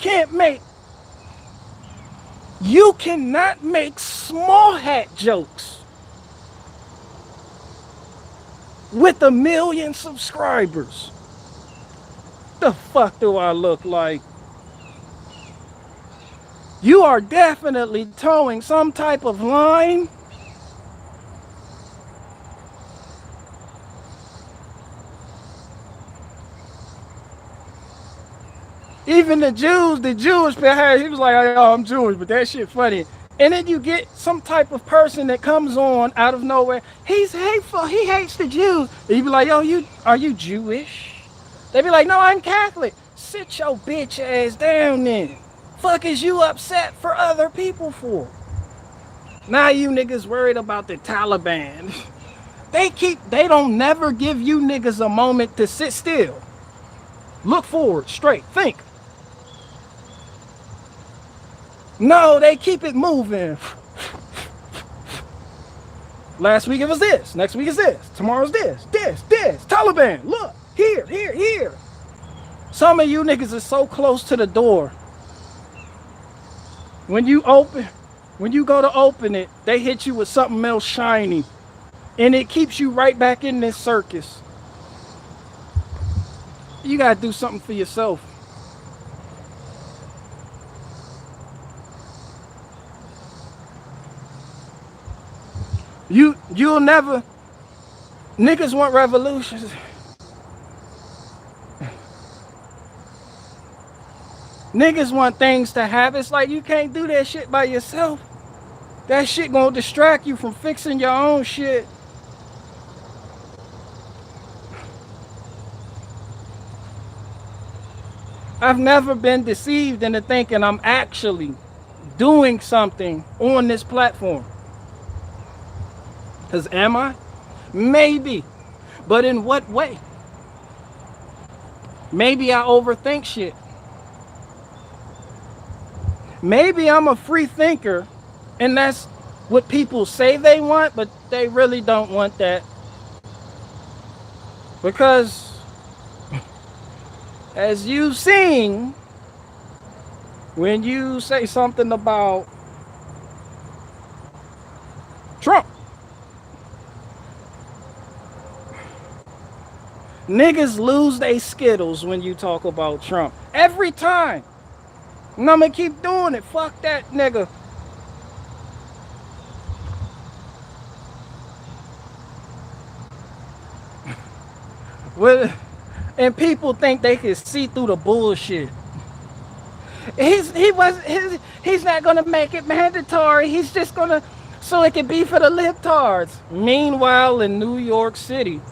Speaker 1: cannot make small hat jokes with 1 million subscribers. The fuck do I look like? You are definitely towing some type of line. Even the Jewish people, he was like, oh, I'm Jewish, but that shit funny. And then you get some type of person that comes on out of nowhere. He's hateful. He hates the Jews. And you be like, yo, are you Jewish? They be like, no, I'm Catholic. Sit your bitch ass down then. Fuck is you upset for other people for? Now you niggas worried about the Taliban. They don't never give you niggas a moment to sit still. Look forward, straight, think. No, they keep it moving. Last week it was this. Next week is this. Tomorrow's this. Taliban. Look. Here. Some of you niggas are so close to the door. When you go to open it, they hit you with something else shiny. And it keeps you right back in this circus. You gotta do something for yourself. You'll never. Niggas want revolutions. Niggas want things to happen. It's like you can't do that shit by yourself. That shit gonna distract you from fixing your own shit. I've never been deceived into thinking I'm actually doing something on this platform. Because am I? Maybe. But in what way? Maybe I overthink shit. Maybe I'm a free thinker and that's what people say they want, but they really don't want that. Because as you've seen, when you say something about Trump, niggas lose their skittles when you talk about Trump. Every time. And I'm gonna keep doing it. Fuck that nigga. And people think they can see through the bullshit. He's not gonna make it mandatory. He's just gonna, so it can be for the libtards. Meanwhile, in New York City,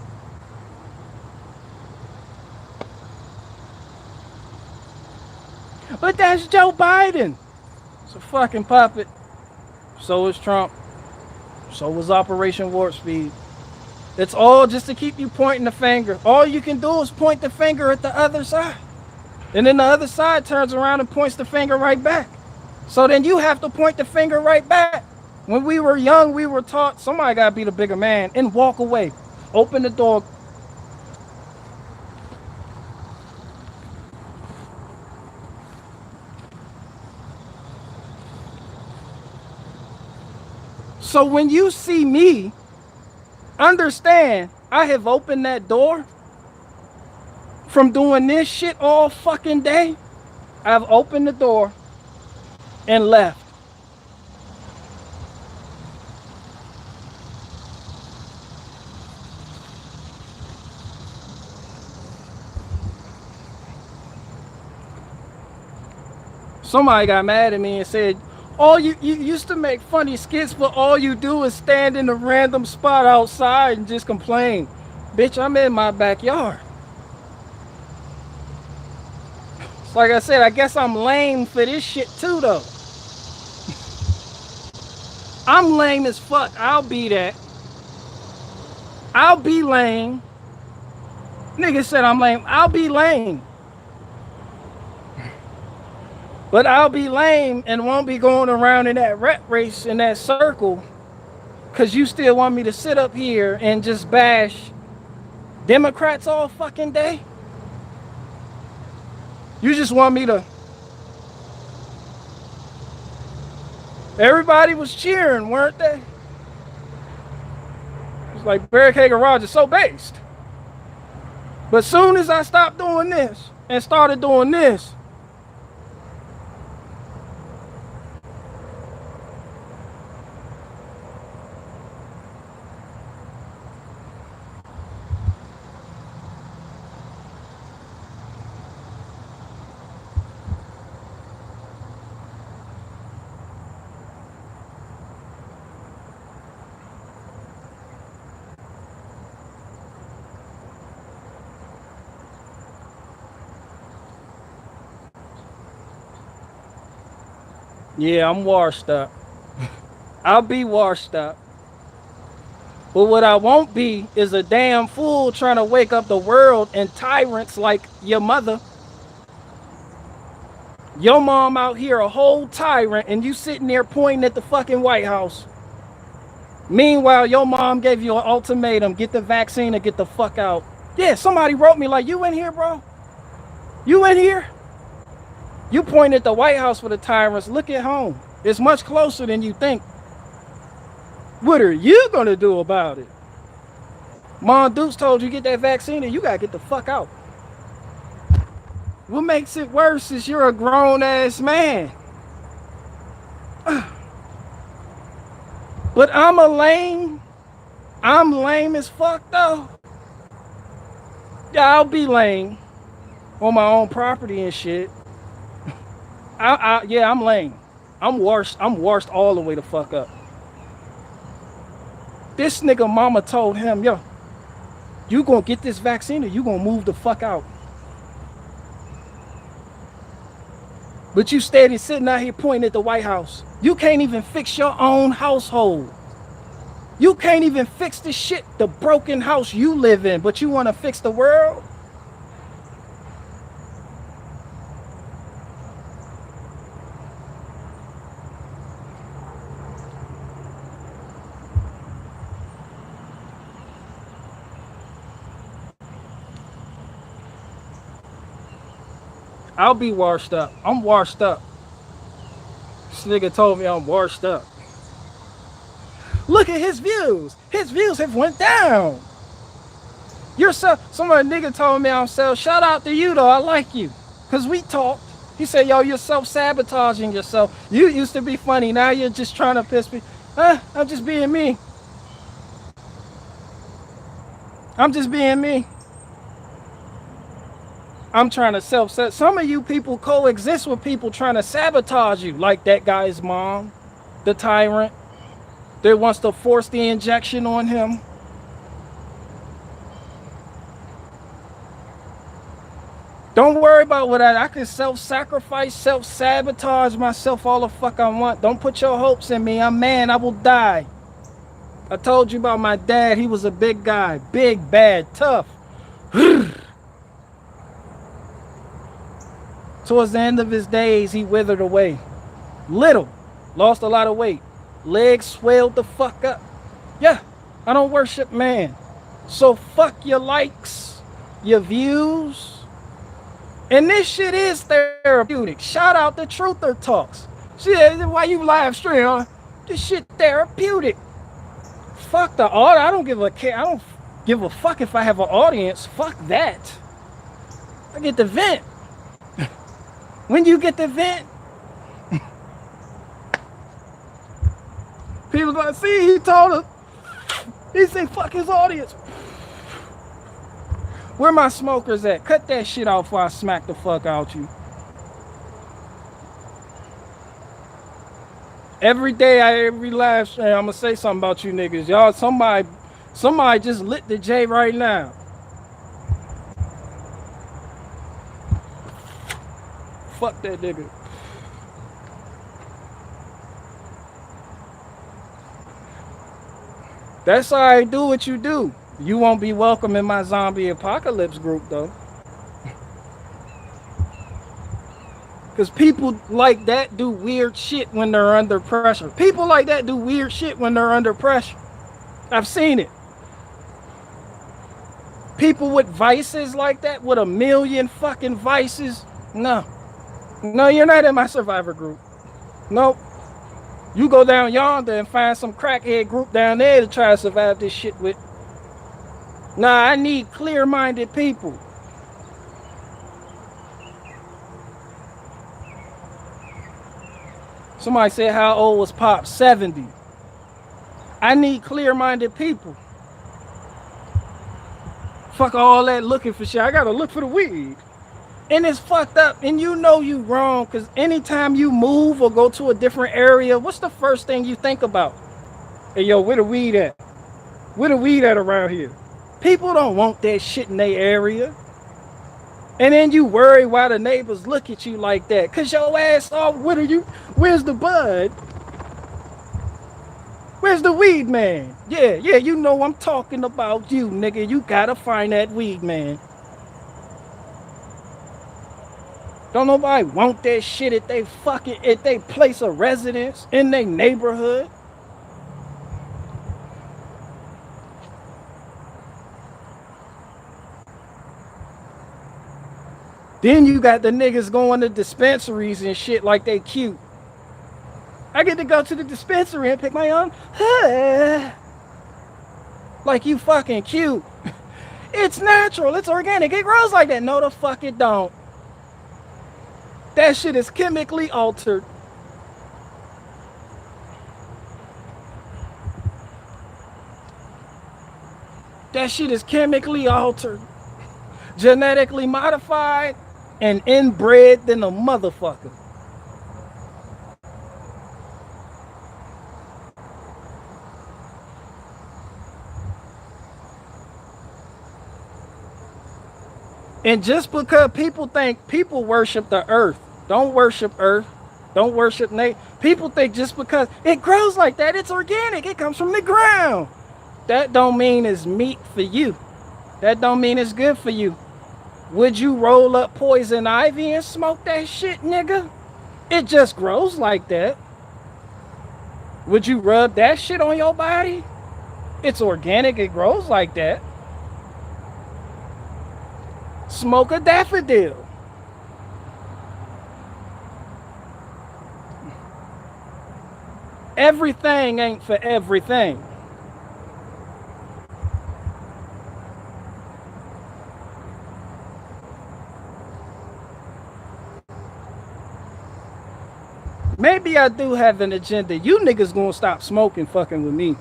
Speaker 1: but that's Joe Biden. It's a fucking puppet. So is Trump. So was Operation Warp Speed. It's all just to keep you pointing the finger. All you can do is point the finger at the other side. And then the other side turns around and points the finger right back. So then you have to point the finger right back. When we were young, we were taught somebody gotta be the bigger man and walk away. Open the door. So when you see me, understand, I have opened that door from doing this shit all fucking day. I've opened the door and left. Somebody got mad at me and said, "Oh, you used to make funny skits, but all you do is stand in a random spot outside and just complain." Bitch, I'm in my backyard. It's like I said, I guess I'm lame for this shit too, though. I'm lame as fuck. I'll be that. I'll be lame. Nigga said I'm lame. I'll be lame. But I'll be lame and won't be going around in that rat race, in that circle, because you still want me to sit up here and just bash Democrats all fucking day? You just want me to... Everybody was cheering, weren't they? It's like Barricade Garage is so based. But soon as I stopped doing this and started doing this, yeah, I'm washed up. I'll be washed up. But what I won't be is a damn fool trying to wake up the world and tyrants like your mother. Your mom out here a whole tyrant and you sitting there pointing at the fucking White House. Meanwhile, your mom gave you an ultimatum, get the vaccine or get the fuck out. Yeah, somebody wrote me like, you in here, bro? You in here? You point at the White House for the tyrants. Look at home. It's much closer than you think. What are you gonna do about it? Mom Dukes told you get that vaccine and you gotta get the fuck out. What makes it worse is you're a grown ass man. But I'm a lame. I'm lame as fuck though. Yeah, I'll be lame on my own property and shit. Yeah, I'm lame. I'm worse. I'm worst all the way the fuck up. This nigga mama told him, yo, you gonna get this vaccine or you gonna move the fuck out. But you steady sitting out here pointing at the White House. You can't even fix your own household. You can't even fix the shit, the broken house you live in, but you want to fix the world? I'll be washed up. I'm washed up. This nigga told me I'm washed up. Look at his views. His views have went down. Somebody nigga told me I'm self. Shout out to you though. I like you. Cause we talked. He said, yo, you're self-sabotaging yourself. You used to be funny. Now you're just trying to piss me. I'm just being me. I'm just being me. I'm trying to some of you people coexist with people trying to sabotage you, like that guy's mom, the tyrant that wants to force the injection on him. Don't worry about what I can self-sacrifice, self-sabotage myself all the fuck I want. Don't put your hopes in me. I'm man, I will die. I told you about my dad. He was a big guy, big, bad, tough. Towards the end of his days, he withered away. Little, lost a lot of weight. Legs swelled the fuck up. Yeah, I don't worship man. So fuck your likes, your views. And this shit is therapeutic. Shout out to Truther Talks. Shit, why you live stream, huh? This shit therapeutic. Fuck the audience. I don't give a care. I don't give a fuck if I have an audience. Fuck that. I get the vent. When you get the vent, people like, see, he told us. He said, fuck his audience. Where my smokers at? Cut that shit off before I smack the fuck out you. Every day, every live stream, I'm gonna say something about you niggas. Y'all, somebody just lit the J right now. Fuck that nigga. That's all right, do what you do. You won't be welcome in my zombie apocalypse group though. Because people like that do weird shit when they're under pressure. People like that do weird shit when they're under pressure. I've seen it. People with vices like that, with a million fucking vices. No, you're not in my survivor group. Nope. You go down yonder and find some crackhead group down there to try to survive this shit with. Nah, I need clear-minded people. Somebody said, how old was Pop? 70. I need clear-minded people. Fuck all that looking for shit. I gotta look for the weed. And it's fucked up. And you know you wrong, because anytime you move or go to a different area, what's the first thing you think about? Hey, yo, where the weed at? Where the weed at around here? People don't want that shit in their area. And then you worry why the neighbors look at you like that. Because your ass off, where's the bud? Where's the weed man? Yeah, you know I'm talking about you, nigga. You gotta find that weed man. Don't nobody want that shit if they place of residence in their neighborhood. Then you got the niggas going to dispensaries and shit like they cute. I get to go to the dispensary and pick my own. Like you fucking cute. It's natural. It's organic. It grows like that. No, the fuck it don't. That shit is chemically altered. That shit is chemically altered, genetically modified, and inbred than a motherfucker. And just because people think people worship the earth, don't worship earth, don't worship nature. People think just because it grows like that, it's organic, it comes from the ground. That don't mean it's meat for you. That don't mean it's good for you. Would you roll up poison ivy and smoke that shit, nigga? It just grows like that. Would you rub that shit on your body? It's organic, it grows like that. Smoke a daffodil. Everything ain't for everything. Maybe I do have an agenda. You niggas gonna stop smoking fucking with me.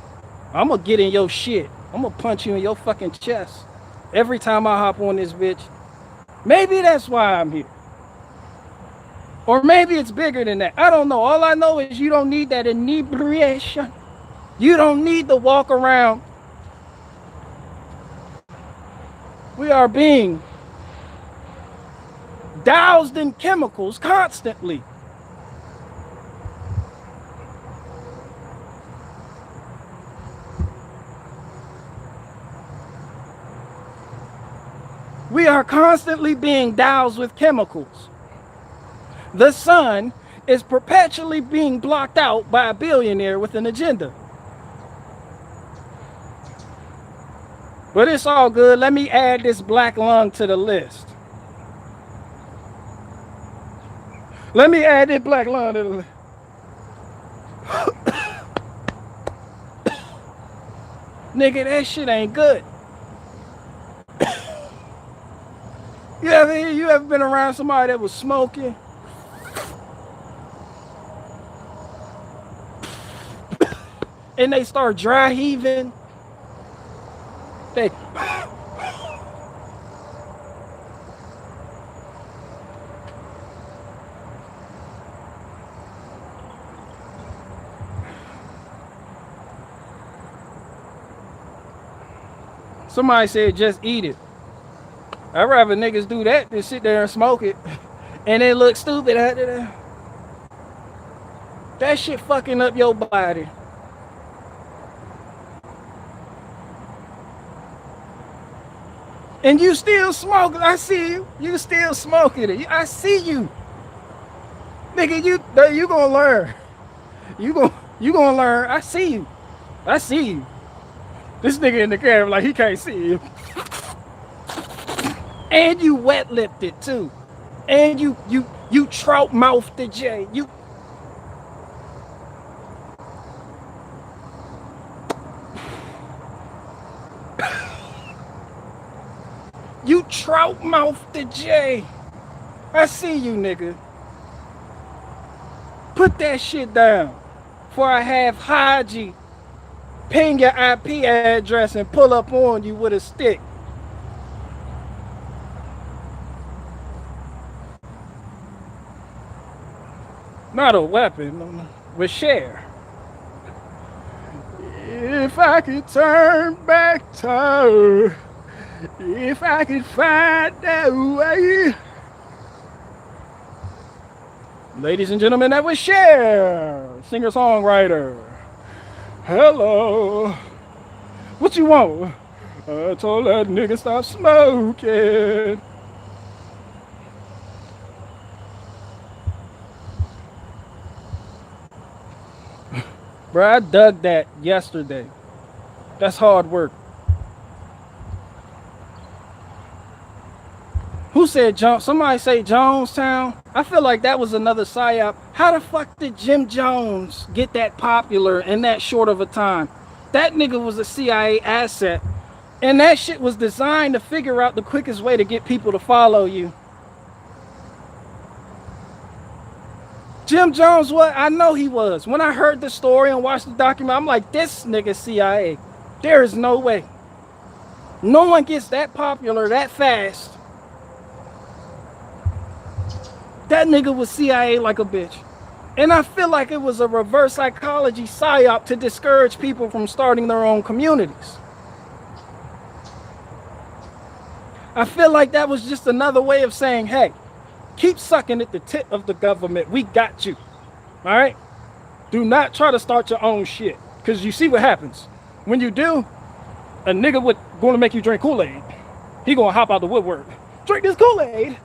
Speaker 1: I'm gonna get in your shit. I'm gonna punch you in your fucking chest every time I hop on this bitch. Maybe that's why I'm here. Or maybe it's bigger than that. I don't know. All I know is you don't need that inebriation. You don't need to walk around. We are being doused in chemicals constantly. We are constantly being doused with chemicals. The sun is perpetually being blocked out by a billionaire with an agenda. But it's all good. Let me add this black lung to the list. Let me add this black lung to the list. Nigga, that shit ain't good. You ever been around somebody that was smoking? And they start dry heaving? They Somebody said just eat it. I'd rather niggas do that than sit there and smoke it and then look stupid after that. That shit fucking up your body. And you still smoking. I see you. You still smoking it. I see you. Nigga, you gonna learn. You gonna learn. I see you. I see you. This nigga in the camera like he can't see you. And you wet lipped it too. And you trout mouthed the J. You trout mouthed the J. I see you, nigga. Put that shit down before I have Haji ping your IP address and pull up on you with a stick. Not a weapon, with share. If I could turn back time, if I could find that way. Ladies and gentlemen, that was Cher, singer-songwriter. Hello. What you want? I told that nigga stop smoking. Bro, I dug that yesterday. That's hard work. Who said Jones? Somebody say Jonestown. I feel like that was another psyop. How the fuck did Jim Jones get that popular in that short of a time? That nigga was a CIA asset. And that shit was designed to figure out the quickest way to get people to follow you. Jim Jones, what? I know he was. When I heard the story and watched the document, I'm like, this nigga CIA. There is no way. No one gets that popular that fast. That nigga was CIA like a bitch. And I feel like it was a reverse psychology psyop to discourage people from starting their own communities. I feel like that was just another way of saying, hey, keep sucking at the tip of the government. We got you. All right? Do not try to start your own shit. Because you see what happens. When you do, a nigga would going to make you drink Kool-Aid. He going to hop out the woodwork. Drink this Kool-Aid.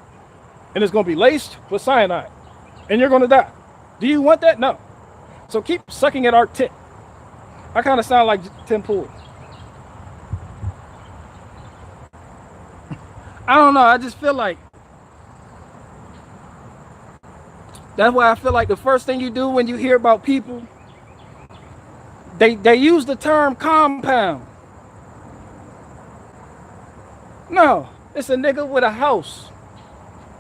Speaker 1: And it's going to be laced with cyanide. And you're going to die. Do you want that? No. So keep sucking at our tit. I kind of sound like Tim Pool. I don't know. I just feel like that's why I feel like the first thing you do when you hear about people, they use the term compound. No, it's a nigga with a house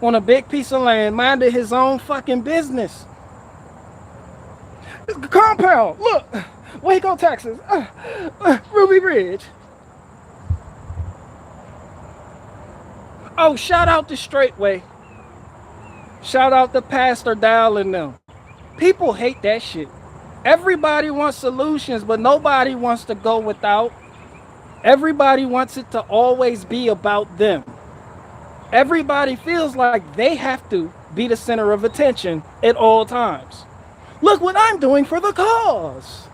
Speaker 1: on a big piece of land, minding his own fucking business. It's a compound. Look, Waco, Texas, Ruby Ridge. Oh, shout out to Straightway. Shout out to Pastor Dal and them. People hate that shit. Everybody wants solutions, but nobody wants to go without. Everybody wants it to always be about them. Everybody feels like they have to be the center of attention at all times. Look what I'm doing for the cause.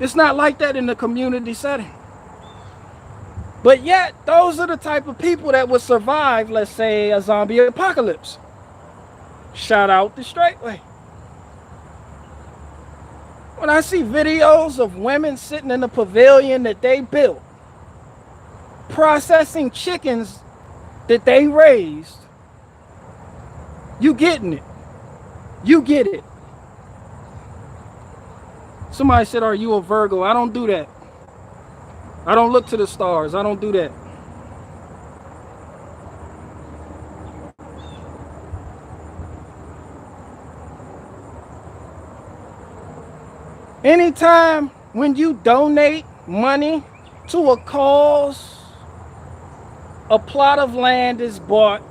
Speaker 1: It's not like that in the community setting. But yet, those are the type of people that would survive, let's say, a zombie apocalypse. Shout out to Straightway. When I see videos of women sitting in the pavilion that they built, processing chickens that they raised, you getting it. You get it. Somebody said, are you a Virgo? I don't do that. I don't look to the stars. I don't do that. Anytime when you donate money to a cause, a plot of land is bought,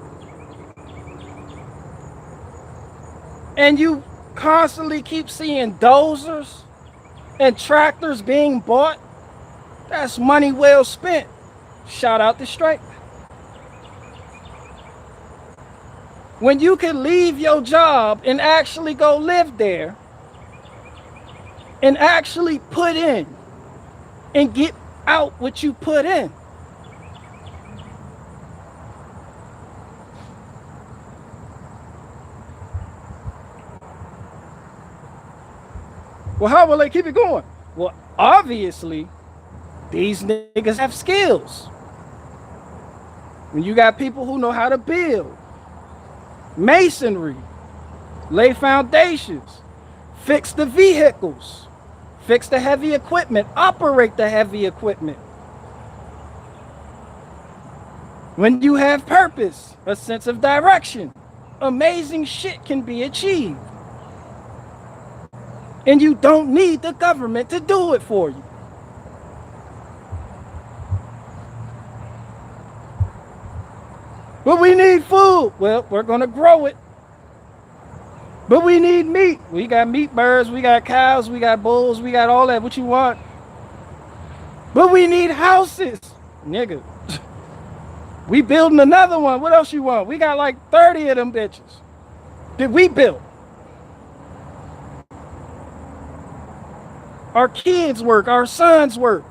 Speaker 1: and you constantly keep seeing dozers and tractors being bought, that's money well spent. Shout out to Strike. When you can leave your job and actually go live there and actually put in and get out what you put in. Well, how will they keep it going? Well, obviously, these niggas have skills. When you got people who know how to build, masonry, lay foundations, fix the vehicles, fix the heavy equipment, operate the heavy equipment. When you have purpose, a sense of direction, amazing shit can be achieved. And you don't need the government to do it for you. But we need food. Well, we're going to grow it. But we need meat. We got meat birds, we got cows, we got bulls, we got all that. What you want? But we need houses. Nigga. We building another one. What else you want? We got like 30 of them bitches that we built. Our kids work, our sons work.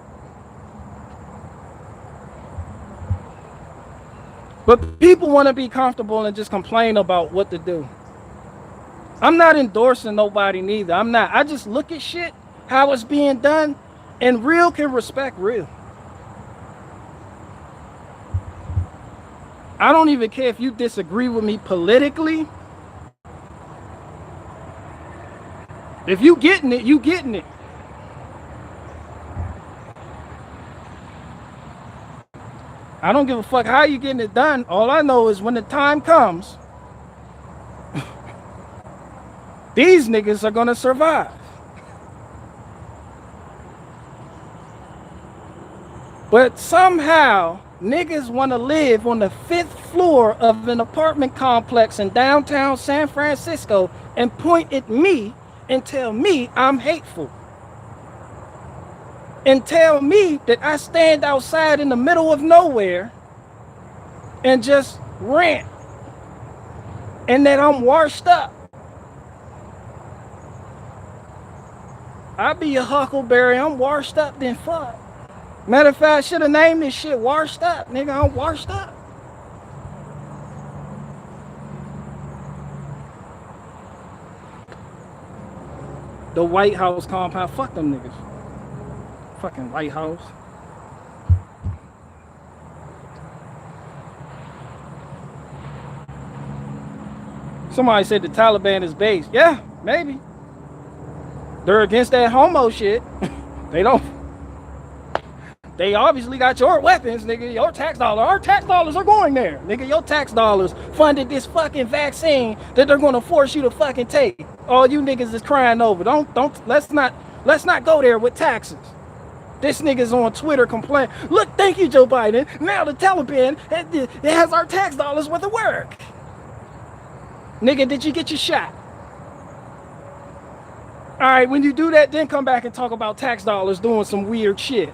Speaker 1: But people want to be comfortable and just complain about what to do. I'm not endorsing nobody neither. I'm not. I just look at shit, how it's being done, and real can respect real. I don't even care if you disagree with me politically. If you getting it, you getting it. I don't give a fuck how you getting it done. All I know is when the time comes, these niggas are gonna survive. But somehow, niggas wanna live on the 5th floor of an apartment complex in downtown San Francisco and point at me and tell me I'm hateful. And tell me that I stand outside in the middle of nowhere and just rant. And that I'm washed up. I be a huckleberry, I'm washed up, then fuck. Matter of fact, I should have named this shit Washed Up. Nigga, I'm washed up. The White House compound, fuck them niggas. Fucking White House. Somebody said the Taliban is based. Yeah, maybe. They're against that homo shit. They don't. They obviously got your weapons, nigga. Your tax dollars. Our tax dollars are going there, nigga. Your tax dollars funded this fucking vaccine that they're gonna force you to fucking take. All you niggas is crying over. Let's not go there with taxes. This nigga's on Twitter complaining. Look, thank you, Joe Biden. Now the Taliban it has our tax dollars worth of work. Nigga, did you get your shot? All right, when you do that, then come back and talk about tax dollars doing some weird shit.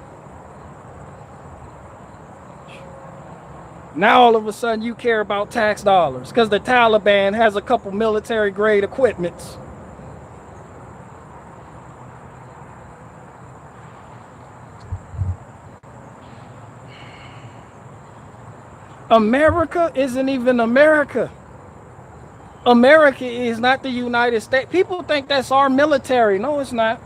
Speaker 1: Now all of a sudden you care about tax dollars because the Taliban has a couple military grade equipments. America isn't even America. America is not the United States. People think that's our military. No, it's not.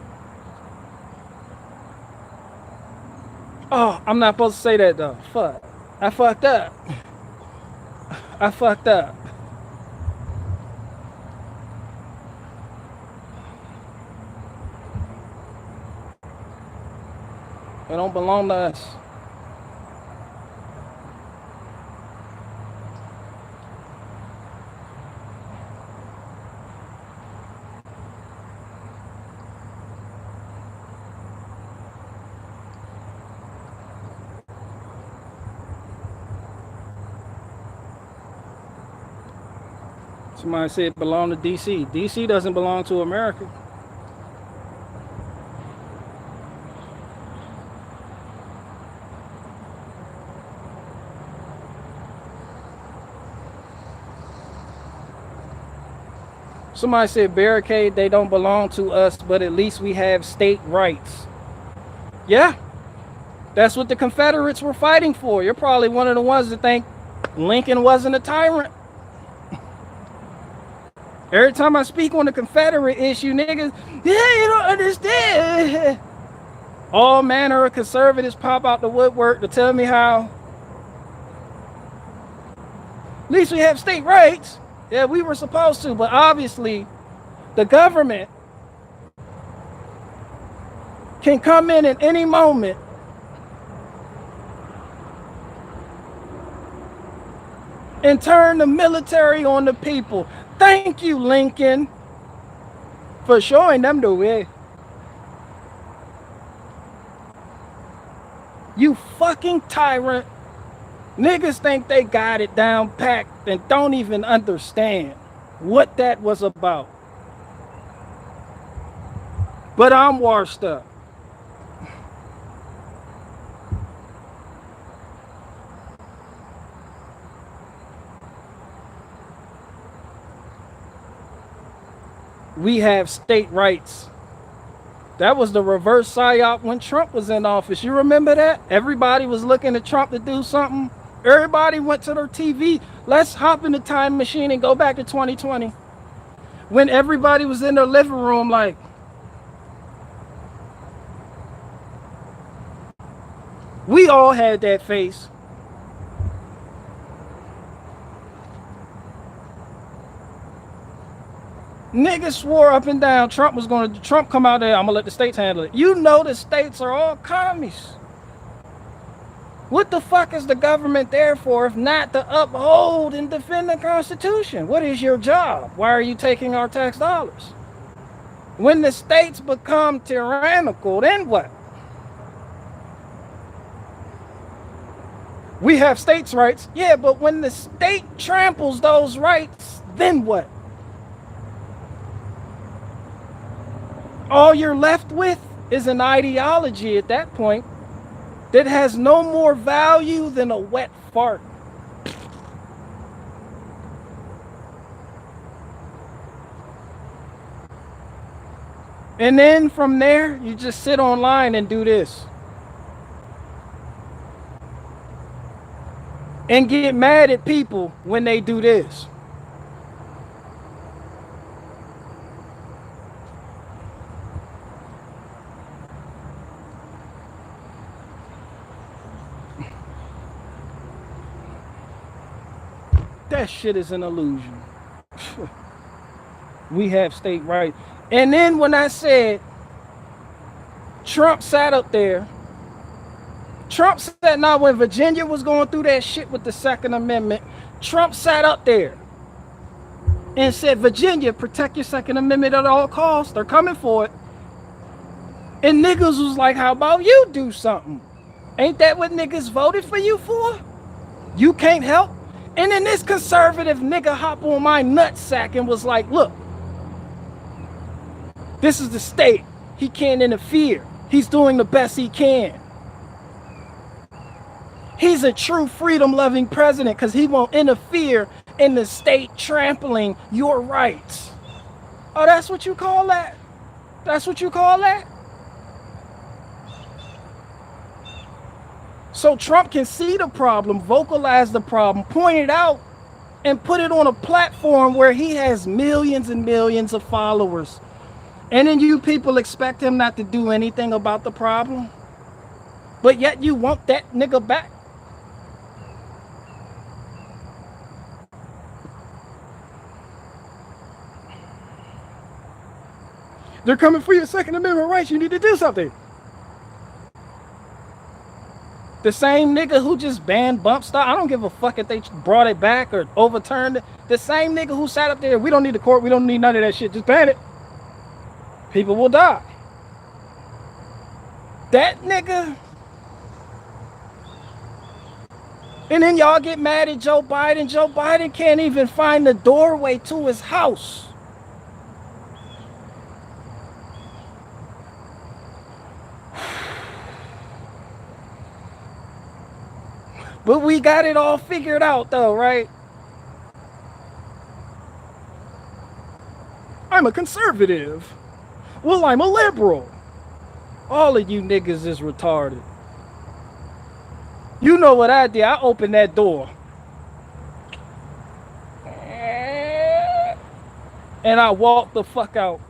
Speaker 1: Oh, I'm not supposed to say that though. Fuck. I fucked up. I fucked up. It don't belong to us. Somebody said it belonged to DC. DC doesn't belong to America. Somebody said barricade, they don't belong to us, but at least we have state rights. Yeah, that's what the Confederates were fighting for. You're probably one of the ones that think Lincoln wasn't a tyrant. Every time I speak on the Confederate issue, niggas, yeah, you don't understand. All manner of conservatives pop out the woodwork to tell me how at least we have state rights. Yeah, we were supposed to, but obviously the government can come in at any moment and turn the military on the people. Thank you, Lincoln, for showing them the way. You fucking tyrant. Niggas think they got it down packed and don't even understand what that was about. But I'm washed up. We have state rights. That was the reverse psyop when Trump was in office. You remember that? Everybody was looking at Trump to do something. Everybody went to their TV. Let's hop in the time machine and go back to 2020. When everybody was in their living room like, we all had that face. Niggas swore up and down Trump come out there, I'm gonna let the states handle it. You know the states are all commies. What the fuck is the government there for if not to uphold and defend the Constitution? What is your job? Why are you taking our tax dollars? When the states become tyrannical, then what? We have states' rights. Yeah, but when the state tramples those rights, then what? All you're left with is an ideology at that point that has no more value than a wet fart. And then from there, you just sit online and do this. And get mad at people when they do this. That shit is an illusion. We have state rights. And then when I said Trump sat up there, Trump said, now when Virginia was going through that shit with the Second Amendment, Trump sat up there and said, Virginia, protect your Second Amendment at all costs. They're coming for it. And niggas was like, how about you do something? Ain't that what niggas voted for you for? You can't help? And then this conservative nigga hop on my nutsack and was like, look, this is the state. He can't interfere. He's doing the best he can. He's a true freedom-loving president because he won't interfere in the state trampling your rights. Oh, that's what you call that? That's what you call that? So Trump can see the problem, vocalize the problem, point it out, and put it on a platform where he has millions and millions of followers. And then you people expect him not to do anything about the problem? But yet you want that nigga back? They're coming for your Second Amendment rights. You need to do something. The same nigga who just banned bump stock, I don't give a fuck if they brought it back or overturned it. The same nigga who sat up there, we don't need the court, we don't need none of that shit, just ban it. People will die. That nigga. And then y'all get mad at Joe Biden. Joe Biden can't even find the doorway to his house. But we got it all figured out though, right? I'm a conservative. Well, I'm a liberal. All of you niggas is retarded. You know what I did? I opened that door. And I walked the fuck out.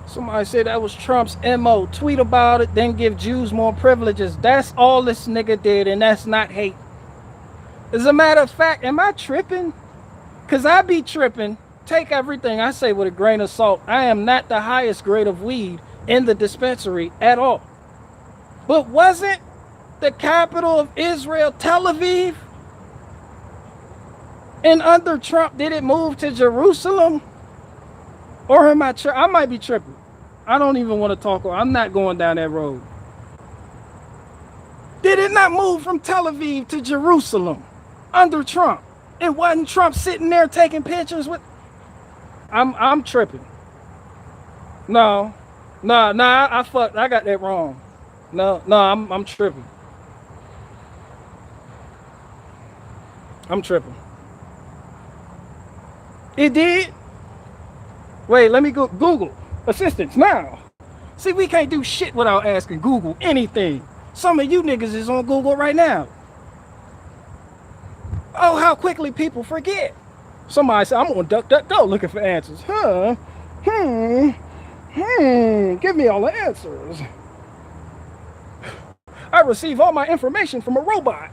Speaker 1: Somebody said that was Trump's MO. Tweet about it, then give Jews more privileges. That's all this nigga did, and that's not hate. As a matter of fact, am I tripping? Because I be tripping. Take everything I say with a grain of salt. I am not the highest grade of weed in the dispensary at all. But wasn't the capital of Israel Tel Aviv? And under Trump, did it move to Jerusalem? Or am I I might be tripping. I don't even want to talk. I'm not going down that road. Did it not move from Tel Aviv to Jerusalem under Trump? And wasn't Trump sitting there taking pictures with? I'm tripping. No, I fucked. I got that wrong. No, I'm tripping. I'm tripping. It did? Wait, let me go Google assistance now. See, we can't do shit without asking Google anything. Some of you niggas is on Google right now. Oh, how quickly people forget. Somebody said, I'm on DuckDuckGo looking for answers. Huh? Give me all the answers. I receive all my information from a robot.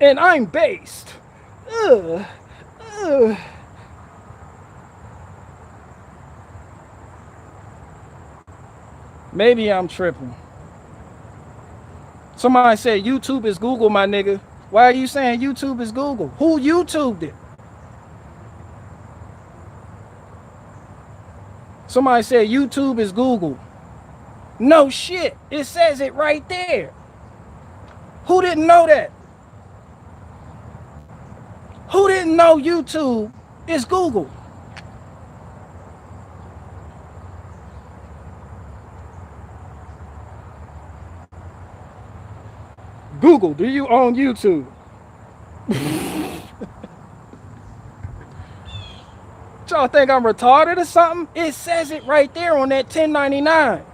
Speaker 1: And I'm based. Ugh. Ugh. Maybe I'm tripping. Somebody said YouTube is Google, my nigga. Why are you saying YouTube is Google? Who YouTubed it? Somebody said YouTube is Google. No shit. It says it right there. Who didn't know that? Who didn't know YouTube is Google? Google, do you own YouTube? Y'all think I'm retarded or something? It says it right there on that 1099.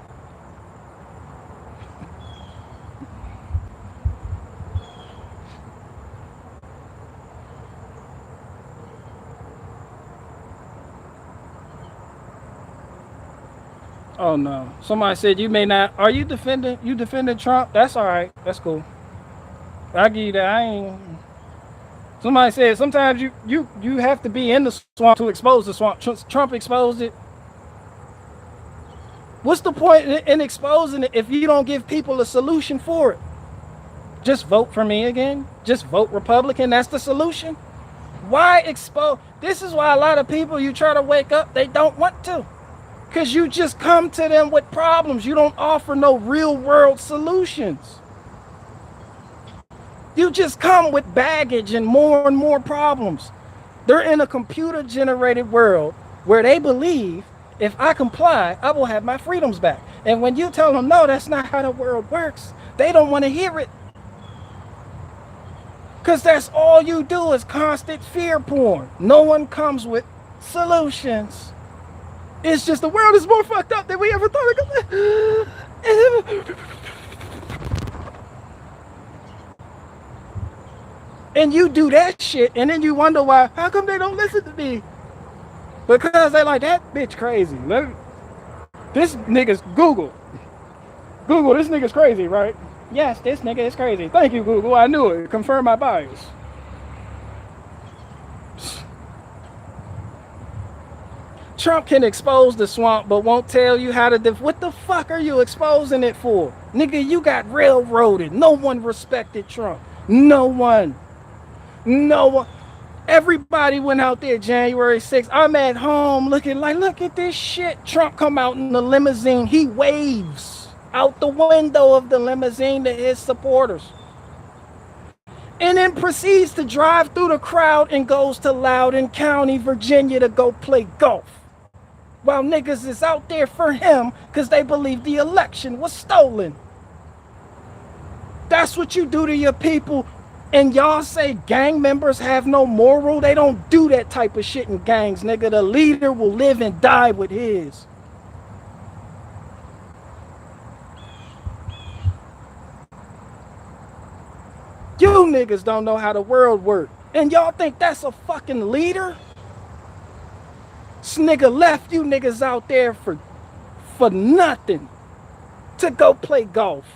Speaker 1: Oh no. Somebody said you may not. Are you defending Trump? That's all right. That's cool. I give you that. I ain't. Somebody said sometimes you have to be in the swamp to expose the swamp. Trump exposed it. What's the point in exposing it if you don't give people a solution for it? Just vote for me again. Just vote Republican. That's the solution. Why expose? This is why a lot of people, you try to wake up, they don't want to. Because you just come to them with problems. You don't offer no real world solutions. You just come with baggage and more problems. They're in a computer generated world where they believe if I comply, I will have my freedoms back. And when you tell them, no, that's not how the world works, they don't want to hear it. Because that's all you do is constant fear porn. No one comes with solutions. It's just the world is more fucked up than we ever thought it could. And you do that shit, and then you wonder why, how come they don't listen to me? Because they like, that bitch crazy. This nigga's Google. Google, this nigga's crazy, right? Yes, this nigga is crazy. Thank you, Google. I knew it. Confirm my bias. Trump can expose the swamp, but won't tell you how to. What the fuck are you exposing it for? Nigga, you got railroaded. No one respected Trump. No one. No one. Everybody went out there January 6th. I'm at home looking like, look at this shit. Trump come out in the limousine. He waves out the window of the limousine to his supporters. And then proceeds to drive through the crowd and goes to Loudoun County, Virginia to go play golf. While niggas is out there for him because they believe the election was stolen. That's what you do to your people. And y'all say gang members have no moral. They don't do that type of shit in gangs, nigga. The leader will live and die with his. You niggas don't know how the world works. And y'all think that's a fucking leader? This nigga left you niggas out there for nothing to go play golf.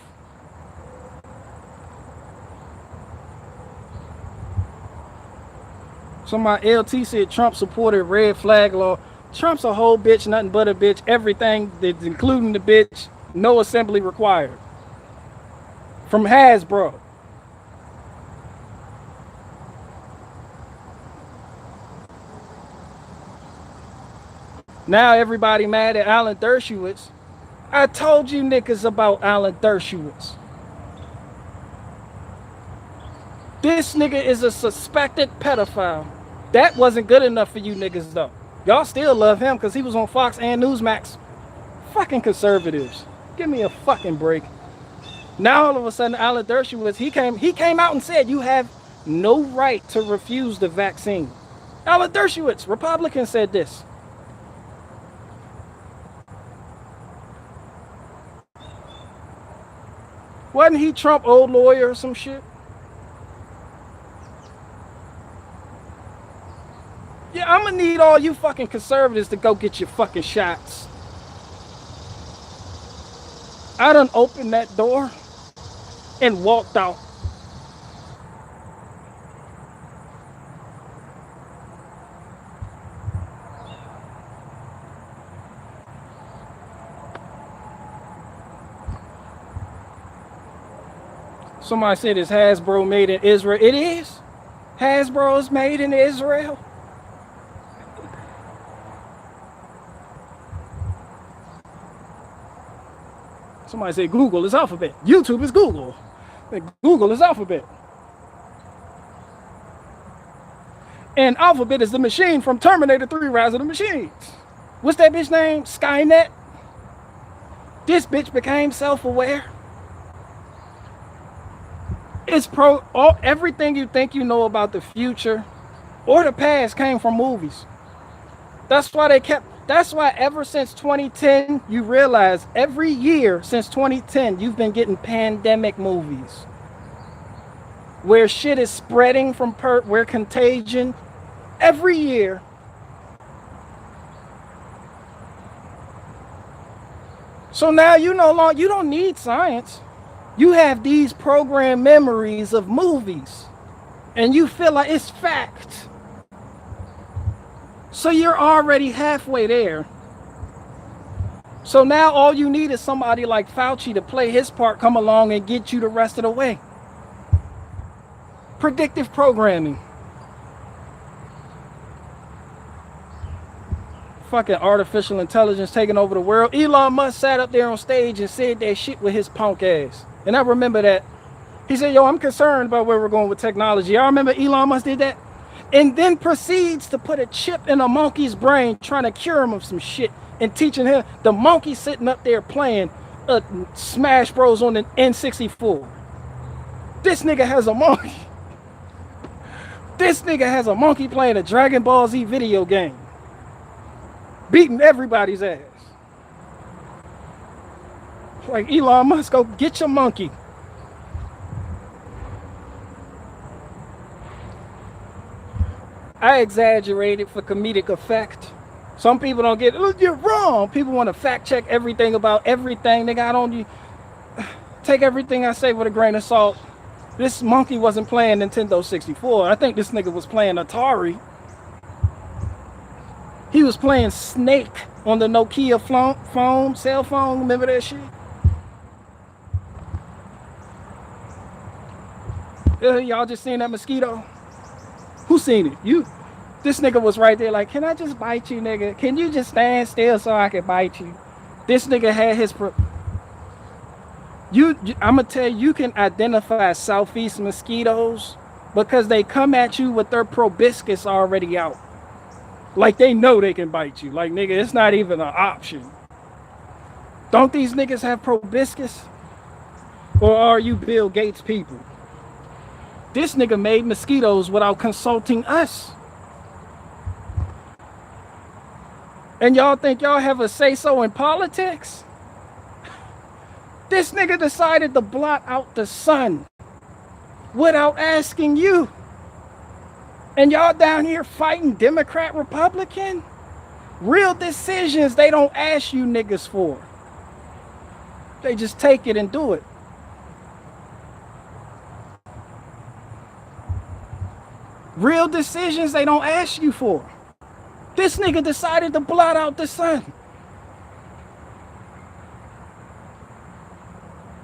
Speaker 1: So my LT said Trump supported red flag law. Trump's a whole bitch, nothing but a bitch. Everything that's including the bitch, no assembly required. From Hasbro. Now everybody mad at Alan Dershowitz. I told you niggas about Alan Dershowitz. This nigga is a suspected pedophile. That wasn't good enough for you niggas though. Y'all still love him because he was on Fox and Newsmax. Fucking conservatives. Give me a fucking break. Now all of a sudden Alan Dershowitz, he came out and said you have no right to refuse the vaccine. Alan Dershowitz, Republican, said this. Wasn't he Trump old lawyer or some shit? Yeah, I'm gonna need all you fucking conservatives to go get your fucking shots. I done opened that door and walked out. Somebody said it's Hasbro made in Israel. It is. Hasbro is made in Israel. Somebody said Google is Alphabet. YouTube is Google. Google is Alphabet. And Alphabet is the machine from Terminator 3 Rise of the Machines. What's that bitch name? Skynet. This bitch became self-aware. It's everything you think you know about the future or the past came from movies. That's why ever since 2010, you realize every year since 2010, you've been getting pandemic movies where shit is spreading from where contagion every year. So now you don't need science. You have these program memories of movies and you feel like it's fact. So you're already halfway there. So now all you need is somebody like Fauci to play his part, come along and get you the rest of the way. Predictive programming. Fucking artificial intelligence taking over the world. Elon Musk sat up there on stage and said that shit with his punk ass. And I remember that. He said, yo, I'm concerned about where we're going with technology. I remember Elon Musk did that. And then proceeds to put a chip in a monkey's brain, trying to cure him of some shit and teaching him. The monkey sitting up there playing Smash Bros on the N64. This nigga has a monkey. This nigga has a monkey playing a Dragon Ball Z video game. Beating everybody's ass. Like, Elon Musk, go get your monkey. I exaggerated for comedic effect. Some people don't get it. You're wrong. People want to fact check everything about everything. Nigga, I don't take everything I say with a grain of salt. This monkey wasn't playing Nintendo 64. I think this nigga was playing Atari. He was playing Snake on the Nokia phone, cell phone. Remember that shit? Y'all just seen that mosquito? Who seen it? You. This nigga was right there like, can I just bite you, nigga? Can you just stand still so I can bite you? This nigga had his... I'm going to tell you, you can identify Southeast mosquitoes because they come at you with their proboscis already out. Like they know they can bite you. Like, nigga, it's not even an option. Don't these niggas have proboscis? Or are you Bill Gates people? This nigga made mosquitoes without consulting us. And y'all think y'all have a say-so in politics? This nigga decided to blot out the sun without asking you. And y'all down here fighting Democrat, Republican? Real decisions they don't ask you niggas for. They just take it and do it. Real decisions they don't ask you for. This nigga decided to blot out the sun.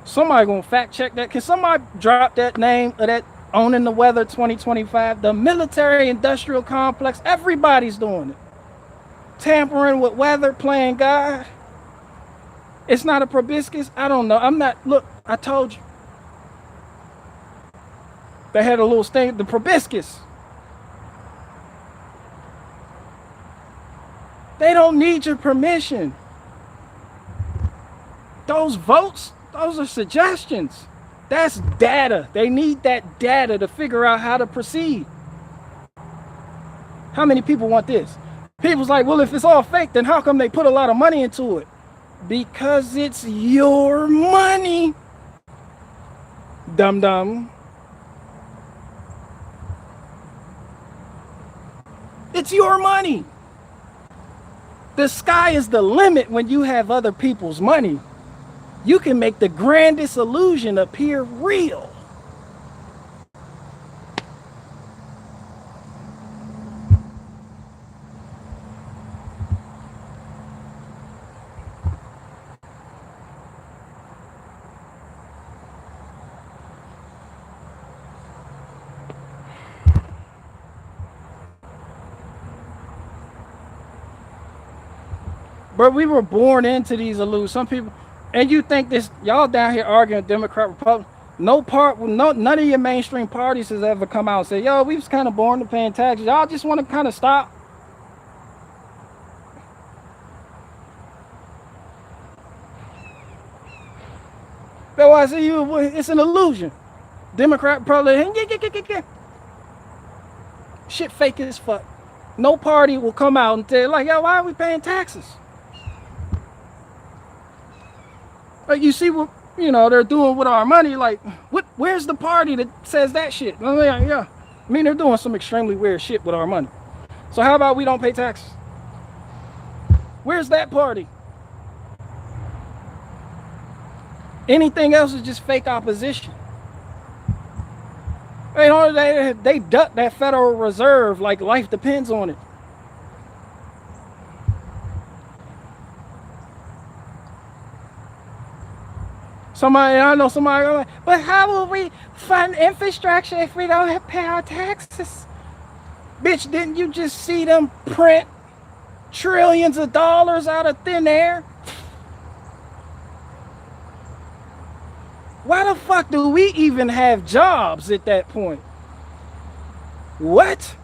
Speaker 1: Somebody gonna fact check that. Can somebody drop that name of that Owning the Weather 2025? The military industrial complex. Everybody's doing it. Tampering with weather, playing God. It's not a proboscis. I don't know. I'm not. Look, I told you. They had a little sting. The proboscis. They don't need your permission. Those votes, those are suggestions. That's data. They need that data to figure out how to proceed. How many people want this? People's like, well, if it's all fake, then how come they put a lot of money into it? Because it's your money. Dum-dum. It's your money. The sky is the limit when you have other people's money. You can make the grandest illusion appear real. But we were born into these illusions. Some people, and you think this, y'all down here arguing Democrat, Republican. None of your mainstream parties has ever come out and said, yo, we was kind of born to paying taxes. Y'all just want to kind of stop. That's why I say it's an illusion. Democrat, Republican, shit fake as fuck. No party will come out and tell like, yo, why are we paying taxes? Like, you see what they're doing with our money. Like, where's the party that says that shit? Yeah, I mean, they're doing some extremely weird shit with our money. So how about we don't pay taxes? Where's that party? Anything else is just fake opposition. They duck that Federal Reserve like life depends on it. I know somebody like, but how will we fund infrastructure if we don't pay our taxes? Bitch, didn't you just see them print trillions of dollars out of thin air? Why the fuck do we even have jobs at that point? What?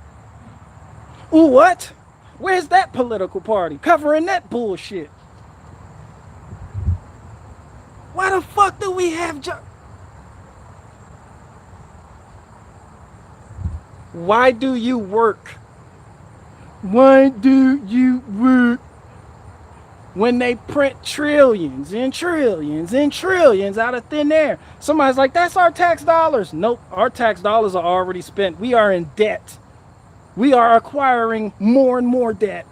Speaker 1: Ooh, what? Where's that political party covering that bullshit? Why the fuck do we have jobs? Why do you work? Why do you work? When they print trillions and trillions and trillions out of thin air. Somebody's like, that's our tax dollars. Nope, our tax dollars are already spent. We are in debt. We are acquiring more and more debt.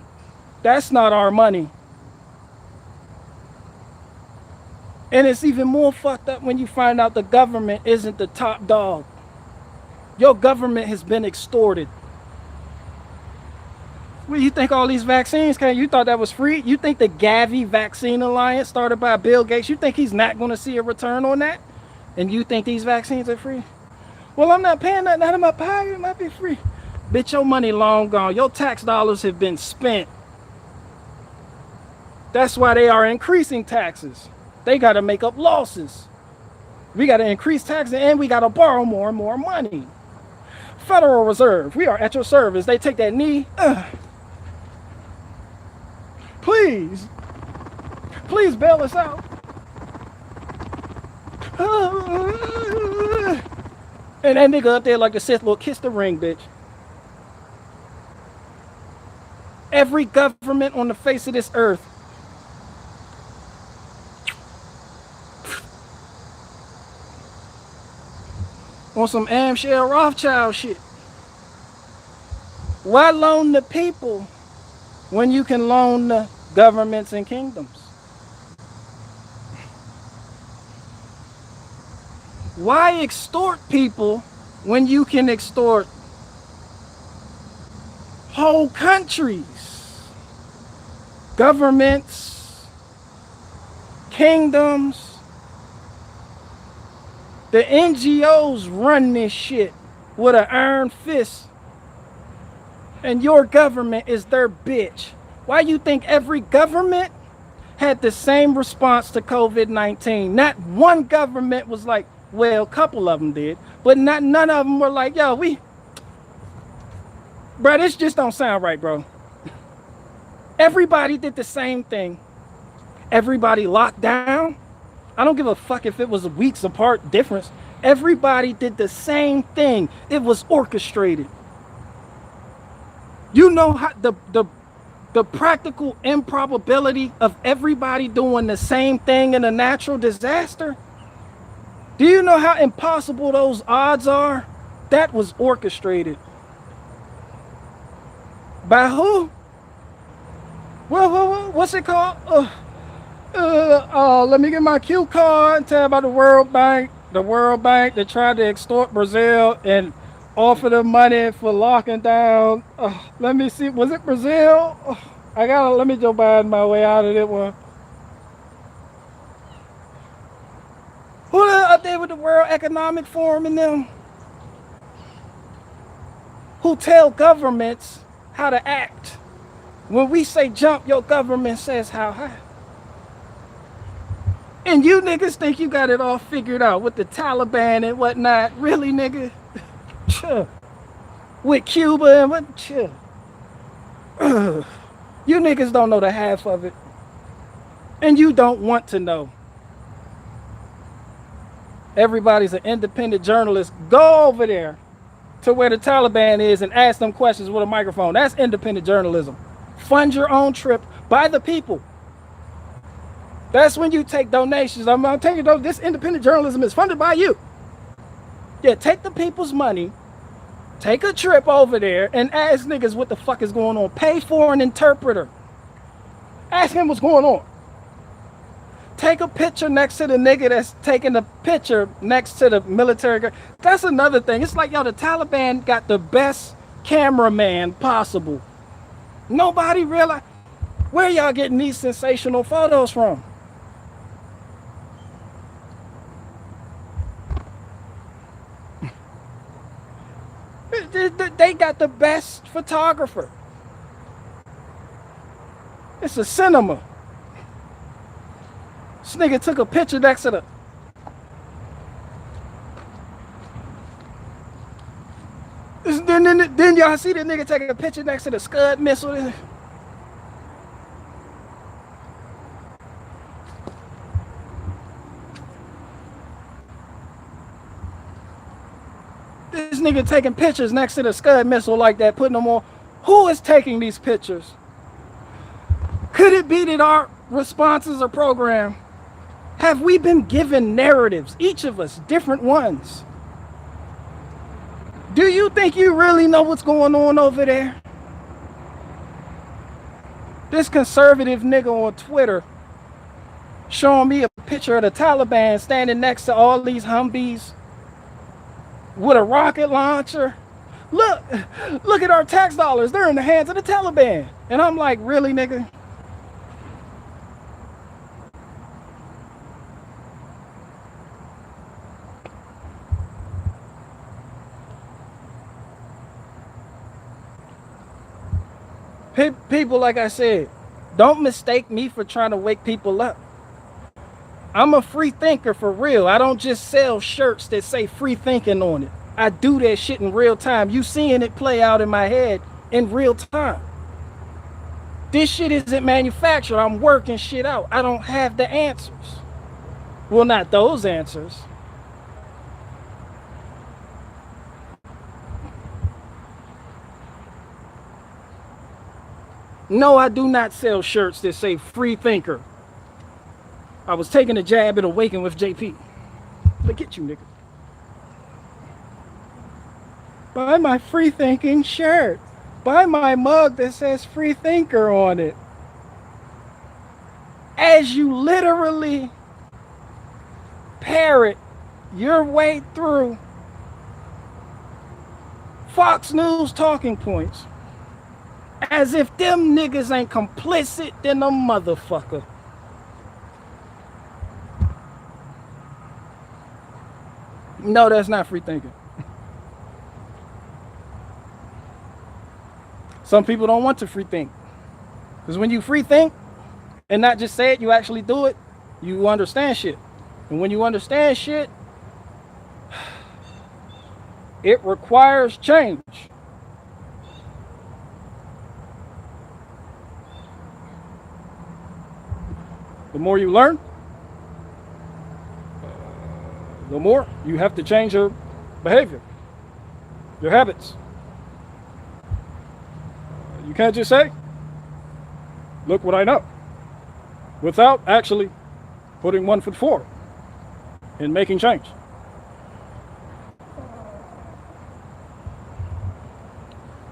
Speaker 1: That's not our money. And it's even more fucked up when you find out the government isn't the top dog. Your government has been extorted. Well, you think all these vaccines came? You thought that was free? You think the Gavi Vaccine Alliance started by Bill Gates, you think he's not going to see a return on that? And you think these vaccines are free? Well, I'm not paying nothing out of my pocket. It might be free. Bitch, your money long gone. Your tax dollars have been spent. That's why they are increasing taxes. They got to make up losses. We got to increase taxes and we got to borrow more and more money. Federal Reserve, we are at your service. They take that knee. Please bail us out. And that nigga up there like the Sith Lord, kiss the ring, bitch. Every government on the face of this earth on some Amschel Rothschild shit. Why loan the people when you can loan the governments and kingdoms? Why extort people when you can extort whole countries, governments, kingdoms? The NGOs run this shit with an iron fist, and your government is their bitch. Why you think every government had the same response to COVID-19? Not one government was like, well, a couple of them did, but none of them were like, yo, bro, this just don't sound right, bro. Everybody did the same thing. Everybody locked down. I don't give a fuck if it was a weeks apart difference. Everybody did the same thing. It was orchestrated. You know how the practical improbability of everybody doing the same thing in a natural disaster? Do you know how impossible those odds are? That was orchestrated. By who? Well, what's it called? Let me get my cue card and tell about the World Bank. The World Bank that tried to extort Brazil and offer them money for locking down. Let me see. Was it Brazil? Let me Joe Biden my way out of that one. Who up there with the World Economic Forum and them? Who tell governments how to act? When we say jump, your government says how high. And you niggas think you got it all figured out with the Taliban and whatnot. Really, nigga? With Cuba and what? You niggas don't know the half of it. And you don't want to know. Everybody's an independent journalist. Go over there to where the Taliban is and ask them questions with a microphone. That's independent journalism. Fund your own trip by the people. That's when you take donations. I'm telling you, this independent journalism is funded by you. Yeah, take the people's money, take a trip over there and ask niggas what the fuck is going on. Pay for an interpreter. Ask him what's going on. Take a picture next to the nigga that's taking the picture next to the military. That's another thing. It's like, yo, the Taliban got the best cameraman possible. Nobody realize where y'all getting these sensational photos from. They got the best photographer. It's a cinema. This nigga took a picture next to the... Then y'all see the nigga taking a picture next to the Scud missile. This nigga taking pictures next to the Scud missile like that, putting them on. Who is taking these pictures? Could it be that our responses are programmed? Have we been given narratives, each of us, different ones? Do you think you really know what's going on over there? This conservative nigga on Twitter showing me a picture of the Taliban standing next to all these Humvees with a rocket launcher. Look at our tax dollars. They're in the hands of the Taliban. And I'm like, really, nigga? People, like I said, don't mistake me for trying to wake people up. I'm a free thinker for real. I don't just sell shirts that say free thinking on it. I do that shit in real time. You seeing it play out in my head in real time. This shit isn't manufactured. I'm working shit out. I don't have the answers. Well, not those answers. No, I do not sell shirts that say free thinker. I was taking a jab at Awaken with JP. Look at you, nigga. Buy my free thinking shirt. Buy my mug that says free thinker on it. As you literally parrot your way through Fox News talking points. As if them niggas ain't complicit than a motherfucker. No, that's not free thinking. Some people don't want to free think. Because when you free think and not just say it, you actually do it, you understand shit. And when you understand shit, it requires change. The more you learn, No more. You have to change your behavior, your habits. You can't just say, look what I know, without actually putting 1 foot forward and making change.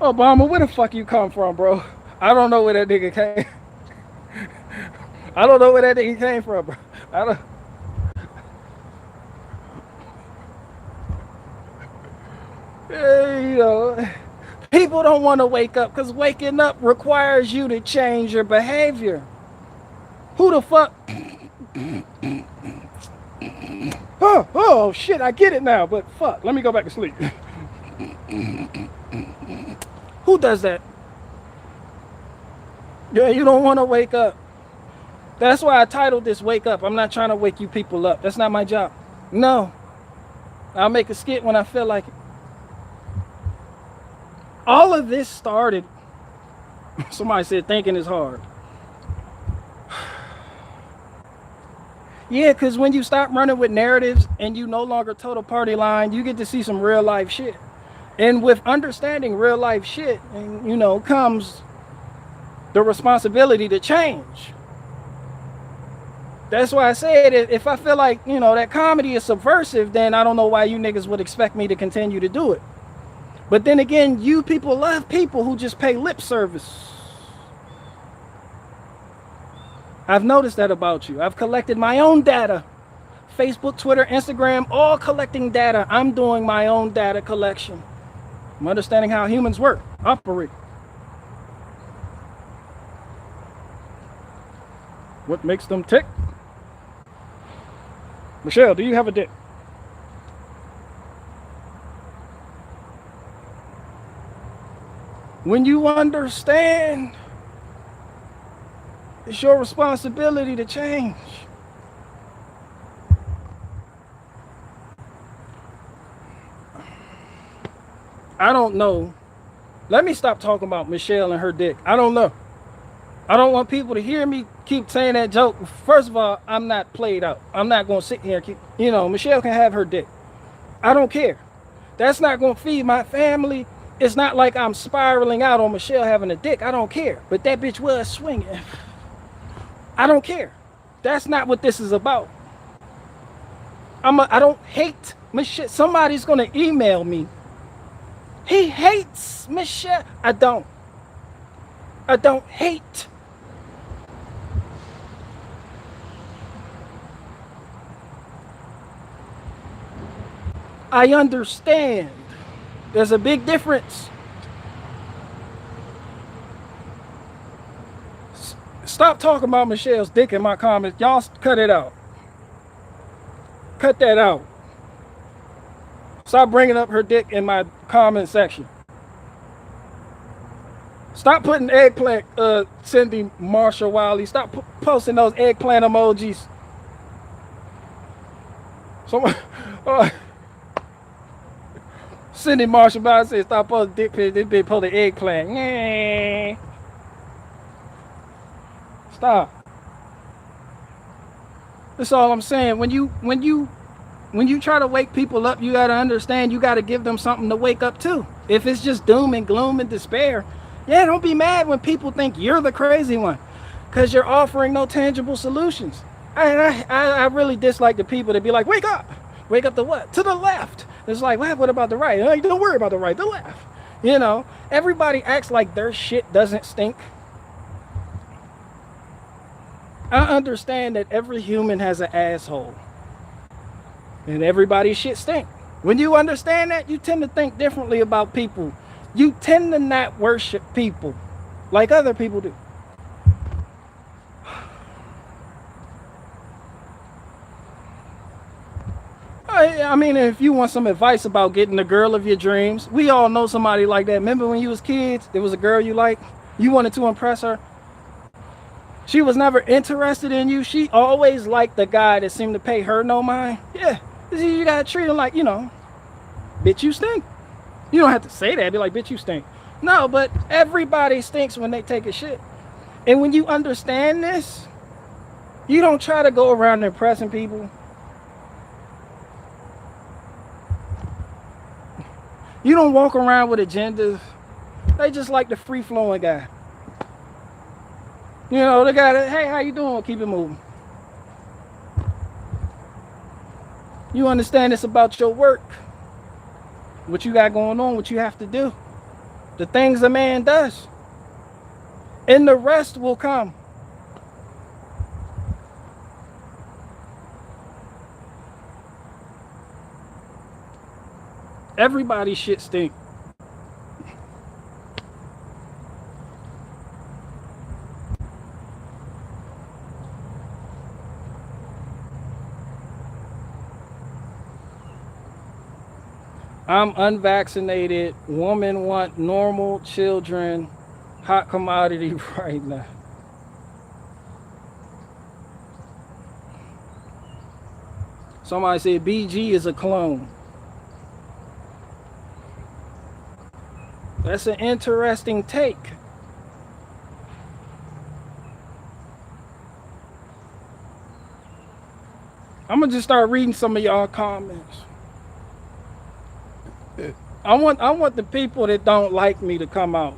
Speaker 1: Obama, where the fuck you come from, bro? I don't know where that nigga came. I don't know where that nigga came from, bro. I don't. You know, people don't want to wake up because waking up requires you to change your behavior. Who the fuck? Oh shit, I get it now, but fuck, let me go back to sleep. Who does that? Yeah, you don't want to wake up. That's why I titled this Wake Up. I'm not trying to wake you people up. That's not my job. No. I'll make a skit when I feel like it. All of this started, somebody said thinking is hard. Yeah, because when you stop running with narratives and you no longer toe the party line, you get to see some real life shit. And with understanding real life shit, and, you know, comes the responsibility to change. That's why I said if I feel like, you know, that comedy is subversive, then I don't know why you niggas would expect me to continue to do it. But then again, you people love people who just pay lip service. I've noticed that about you. I've collected my own data. Facebook, Twitter, Instagram, all collecting data. I'm doing my own data collection. I'm understanding how humans work, operate. What makes them tick? Michelle, do you have a dick? When you understand, it's your responsibility to change. I don't know. Let me stop talking about Michelle and her dick. I don't know. I don't want people to hear me keep saying that joke. First of all, I'm not played out. I'm not going to sit here and keep, you know, Michelle can have her dick. I don't care. That's not going to feed my family. It's not like I'm spiraling out on Michelle having a dick. I don't care. But that bitch was swinging. I don't care. That's not what this is about. I don't hate Michelle. Somebody's going to email me. He hates Michelle. I don't hate. I understand. There's a big difference. Stop talking about Michelle's dick in my comments. Y'all cut it out. Cut that out. Stop bringing up her dick in my comment section. Stop putting eggplant, Cindy Marshall Wiley. Stop posting those eggplant emojis. Someone, Cindy Marshall Wiley said, stop posting dick pics. This bitch posting eggplant. Yeah. Stop. That's all I'm saying. When you try to wake people up, you got to understand you got to give them something to wake up to. If it's just doom and gloom and despair, yeah, don't be mad when people think you're the crazy one because you're offering no tangible solutions. I really dislike the people that be like, wake up. Wake up to what? To the left. It's like, what about the right? Like, don't worry about the right, the left. You know, everybody acts like their shit doesn't stink. I understand that every human has an asshole. And everybody's shit stink. When you understand that, you tend to think differently about people. You tend to not worship people like other people do. I mean, if you want some advice about getting the girl of your dreams, we all know somebody like that. Remember when you was kids, there was a girl you liked, you wanted to impress her. She was never interested in you. She always liked the guy that seemed to pay her no mind. Yeah, you gotta treat him like, you know, bitch, you stink. You don't have to say that. Be like, bitch, you stink. No, but everybody stinks when they take a shit. And when you understand this, you don't try to go around impressing people. You don't walk around with agendas. They just like the free-flowing guy. You know, the guy that, hey, how you doing? Keep it moving. You understand it's about your work, what you got going on, what you have to do, the things a man does, and the rest will come. Everybody's shit stink. I'm unvaccinated. Women want normal children. Hot commodity right now. Somebody said BG is a clone. That's an interesting take. I'm gonna just start reading some of y'all comments. I want the people that don't like me to come out.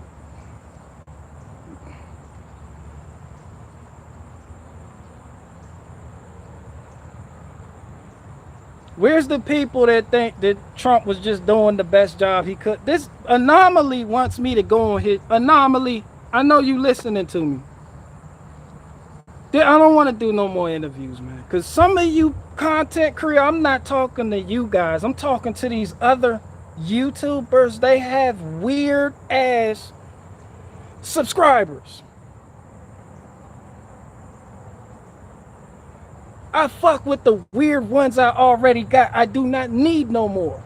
Speaker 1: Where's the people that think that Trump was just doing the best job he could? This Anomaly wants me to go on his Anomaly. I know you listening to me. I don't want to do no more interviews, man. Because some of you content creators, I'm not talking to you guys. I'm talking to these other YouTubers. They have weird ass subscribers. I fuck with the weird ones I already got. I do not need no more.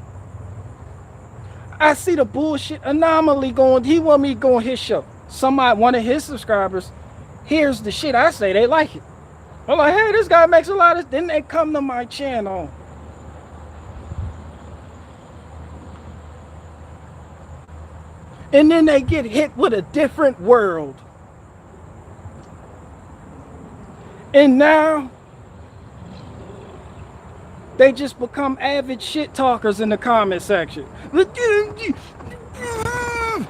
Speaker 1: I see the bullshit Anomaly going. He want me to go on his show. Somebody, one of his subscribers, hears the shit I say. They like it. I'm like, hey, this guy makes a lot of. Then they come to my channel. And then they get hit with a different world. And now they just become avid shit talkers in the comment section.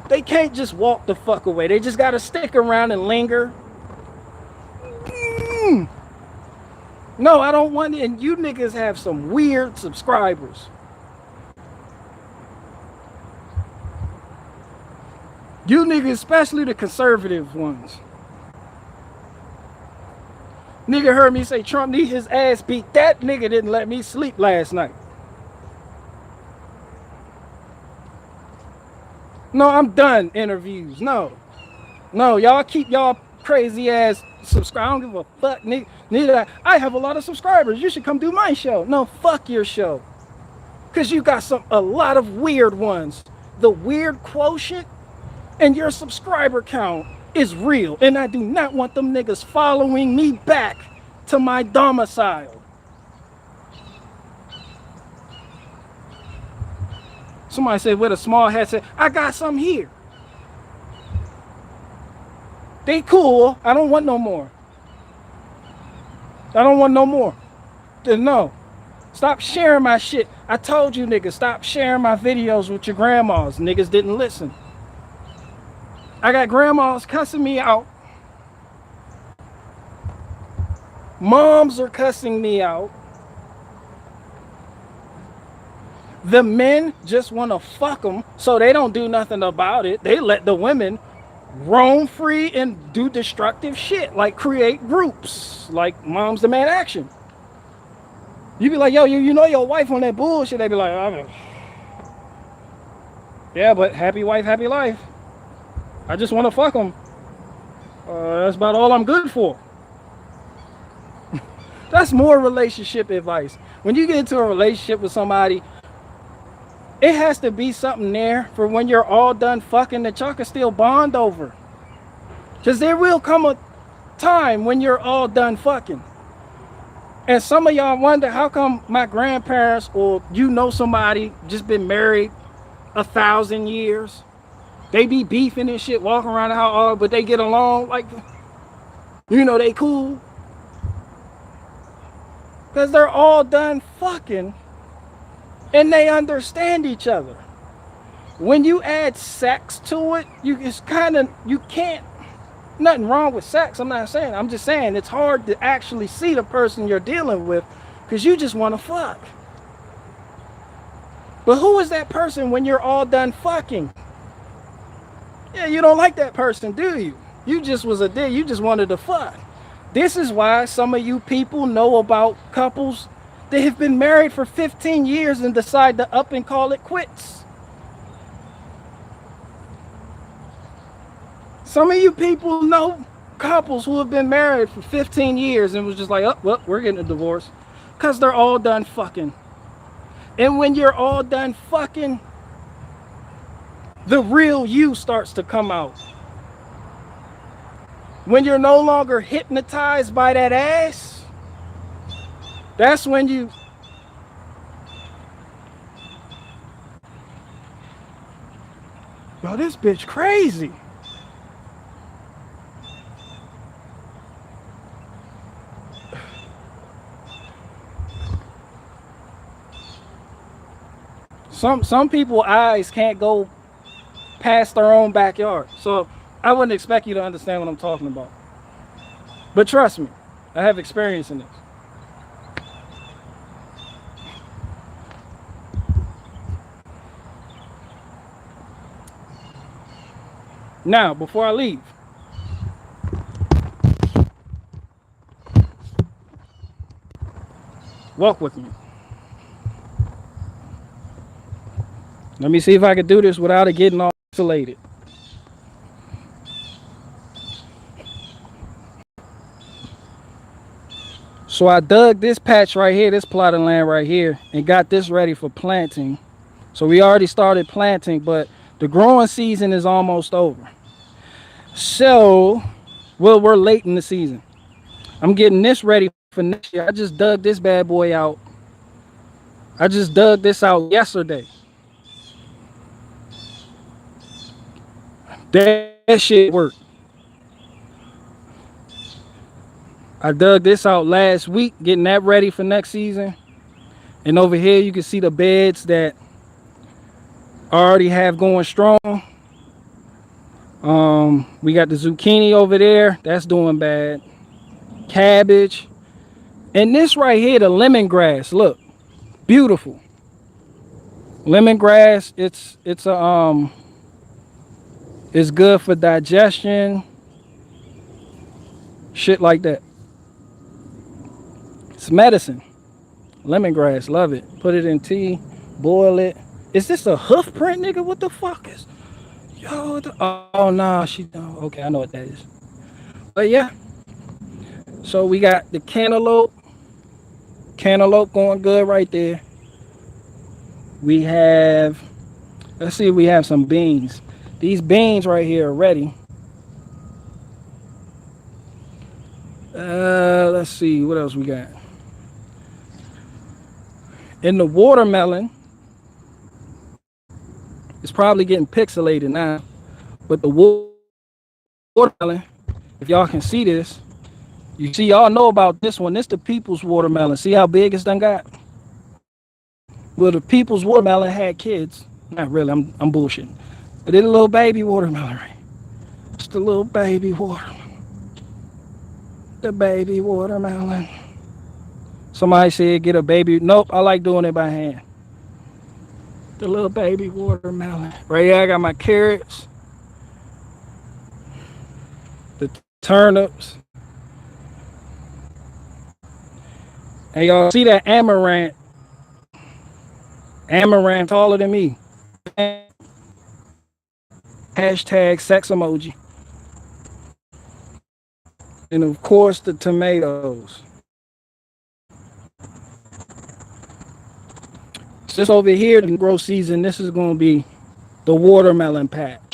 Speaker 1: They can't just walk the fuck away. They just gotta stick around and linger. No, I don't want it. And you niggas have some weird subscribers. You niggas, especially the conservative ones. Nigga heard me say Trump need his ass beat. That nigga didn't let me sleep last night. No, I'm done interviews. No, y'all keep y'all crazy ass subscribe. I don't give a fuck, nigga. Neither I have a lot of subscribers. You should come do my show. No, fuck your show. Cause you got a lot of weird ones. The weird quotient and your subscriber count is real, and I do not want them niggas following me back to my domicile. Somebody said with a small headset, I got some here. They cool. I don't want no more. I don't want no more. No. Stop sharing my shit. I told you niggas, stop sharing my videos with your grandmas. Niggas didn't listen. I got grandmas cussing me out. Moms are cussing me out. The men just want to fuck them, so they don't do nothing about it. They let the women roam free and do destructive shit, like create groups, like Moms Demand Action. You be like, yo, you know your wife on that bullshit. They be like, yeah, but happy wife, happy life. I just want to fuck them. That's about all I'm good for. That's more relationship advice. When you get into a relationship with somebody, it has to be something there for when you're all done fucking that y'all can still bond over. Because there will come a time when you're all done fucking. And some of y'all wonder, how come my grandparents or somebody just been married 1,000 years? They be beefing and shit, walking around the house, but they get along like, they cool. Because they're all done fucking and they understand each other. when you add sex to it, it's kind of, you can't, nothing wrong with sex. I'm not saying, I'm just saying it's hard to actually see the person you're dealing with because you just want to fuck. But who is that person when you're all done fucking? Yeah, you don't like that person, do you? You just was a dick. You just wanted to fuck. This is why some of you people know about couples that have been married for 15 years and decide to up and call it quits. Some of you people know couples who have been married for 15 years and was just like, oh, well, we're getting a divorce because they're all done fucking. And when you're all done fucking, the real you starts to come out. When you're no longer hypnotized by that ass, that's when you... Yo, this bitch crazy. Some people's eyes can't go past their own backyard. So I wouldn't expect you to understand what I'm talking about. But trust me, I have experience in this. Now, before I leave, walk with me. Let me see if I can do this without it getting all isolated. So I dug this patch right here, this plot of land right here, and got this ready for planting. So we already started planting, but the growing season is almost over. So, well, we're late in the season. I'm getting this ready for next year. I just dug this bad boy out. I just dug this out yesterday. That shit worked. I dug this out last week, getting that ready for next season. And over here, you can see the beds that I already have going strong. We got the zucchini over there. That's doing bad. Cabbage. And this right here, the lemongrass. Look, beautiful. Lemongrass, it's good for digestion. Shit like that. It's medicine. Lemongrass, love it. Put it in tea, boil it. Is this a hoof print, nigga? What the fuck is? Yo, oh nah, okay, I know what that is. But yeah. So we got the cantaloupe. Cantaloupe going good right there. We have, let's see if we have some beans. These beans right here are ready. Let's see what else we got. In the watermelon, it's probably getting pixelated now, but the watermelon, if y'all can see this, you see, y'all know about this one. This the people's watermelon. See how big it's done got? Well, the people's watermelon had kids. Not really, I'm bullshitting. But it's a little baby watermelon, right? It's the little baby watermelon. The baby watermelon. Somebody said get a baby. Nope, I like doing it by hand. The little baby watermelon. Right here, I got my carrots. The turnips. And y'all see that amaranth? Amaranth taller than me. Hashtag sex emoji. And of course the tomatoes. This over here, the grow season, this is going to be the watermelon patch.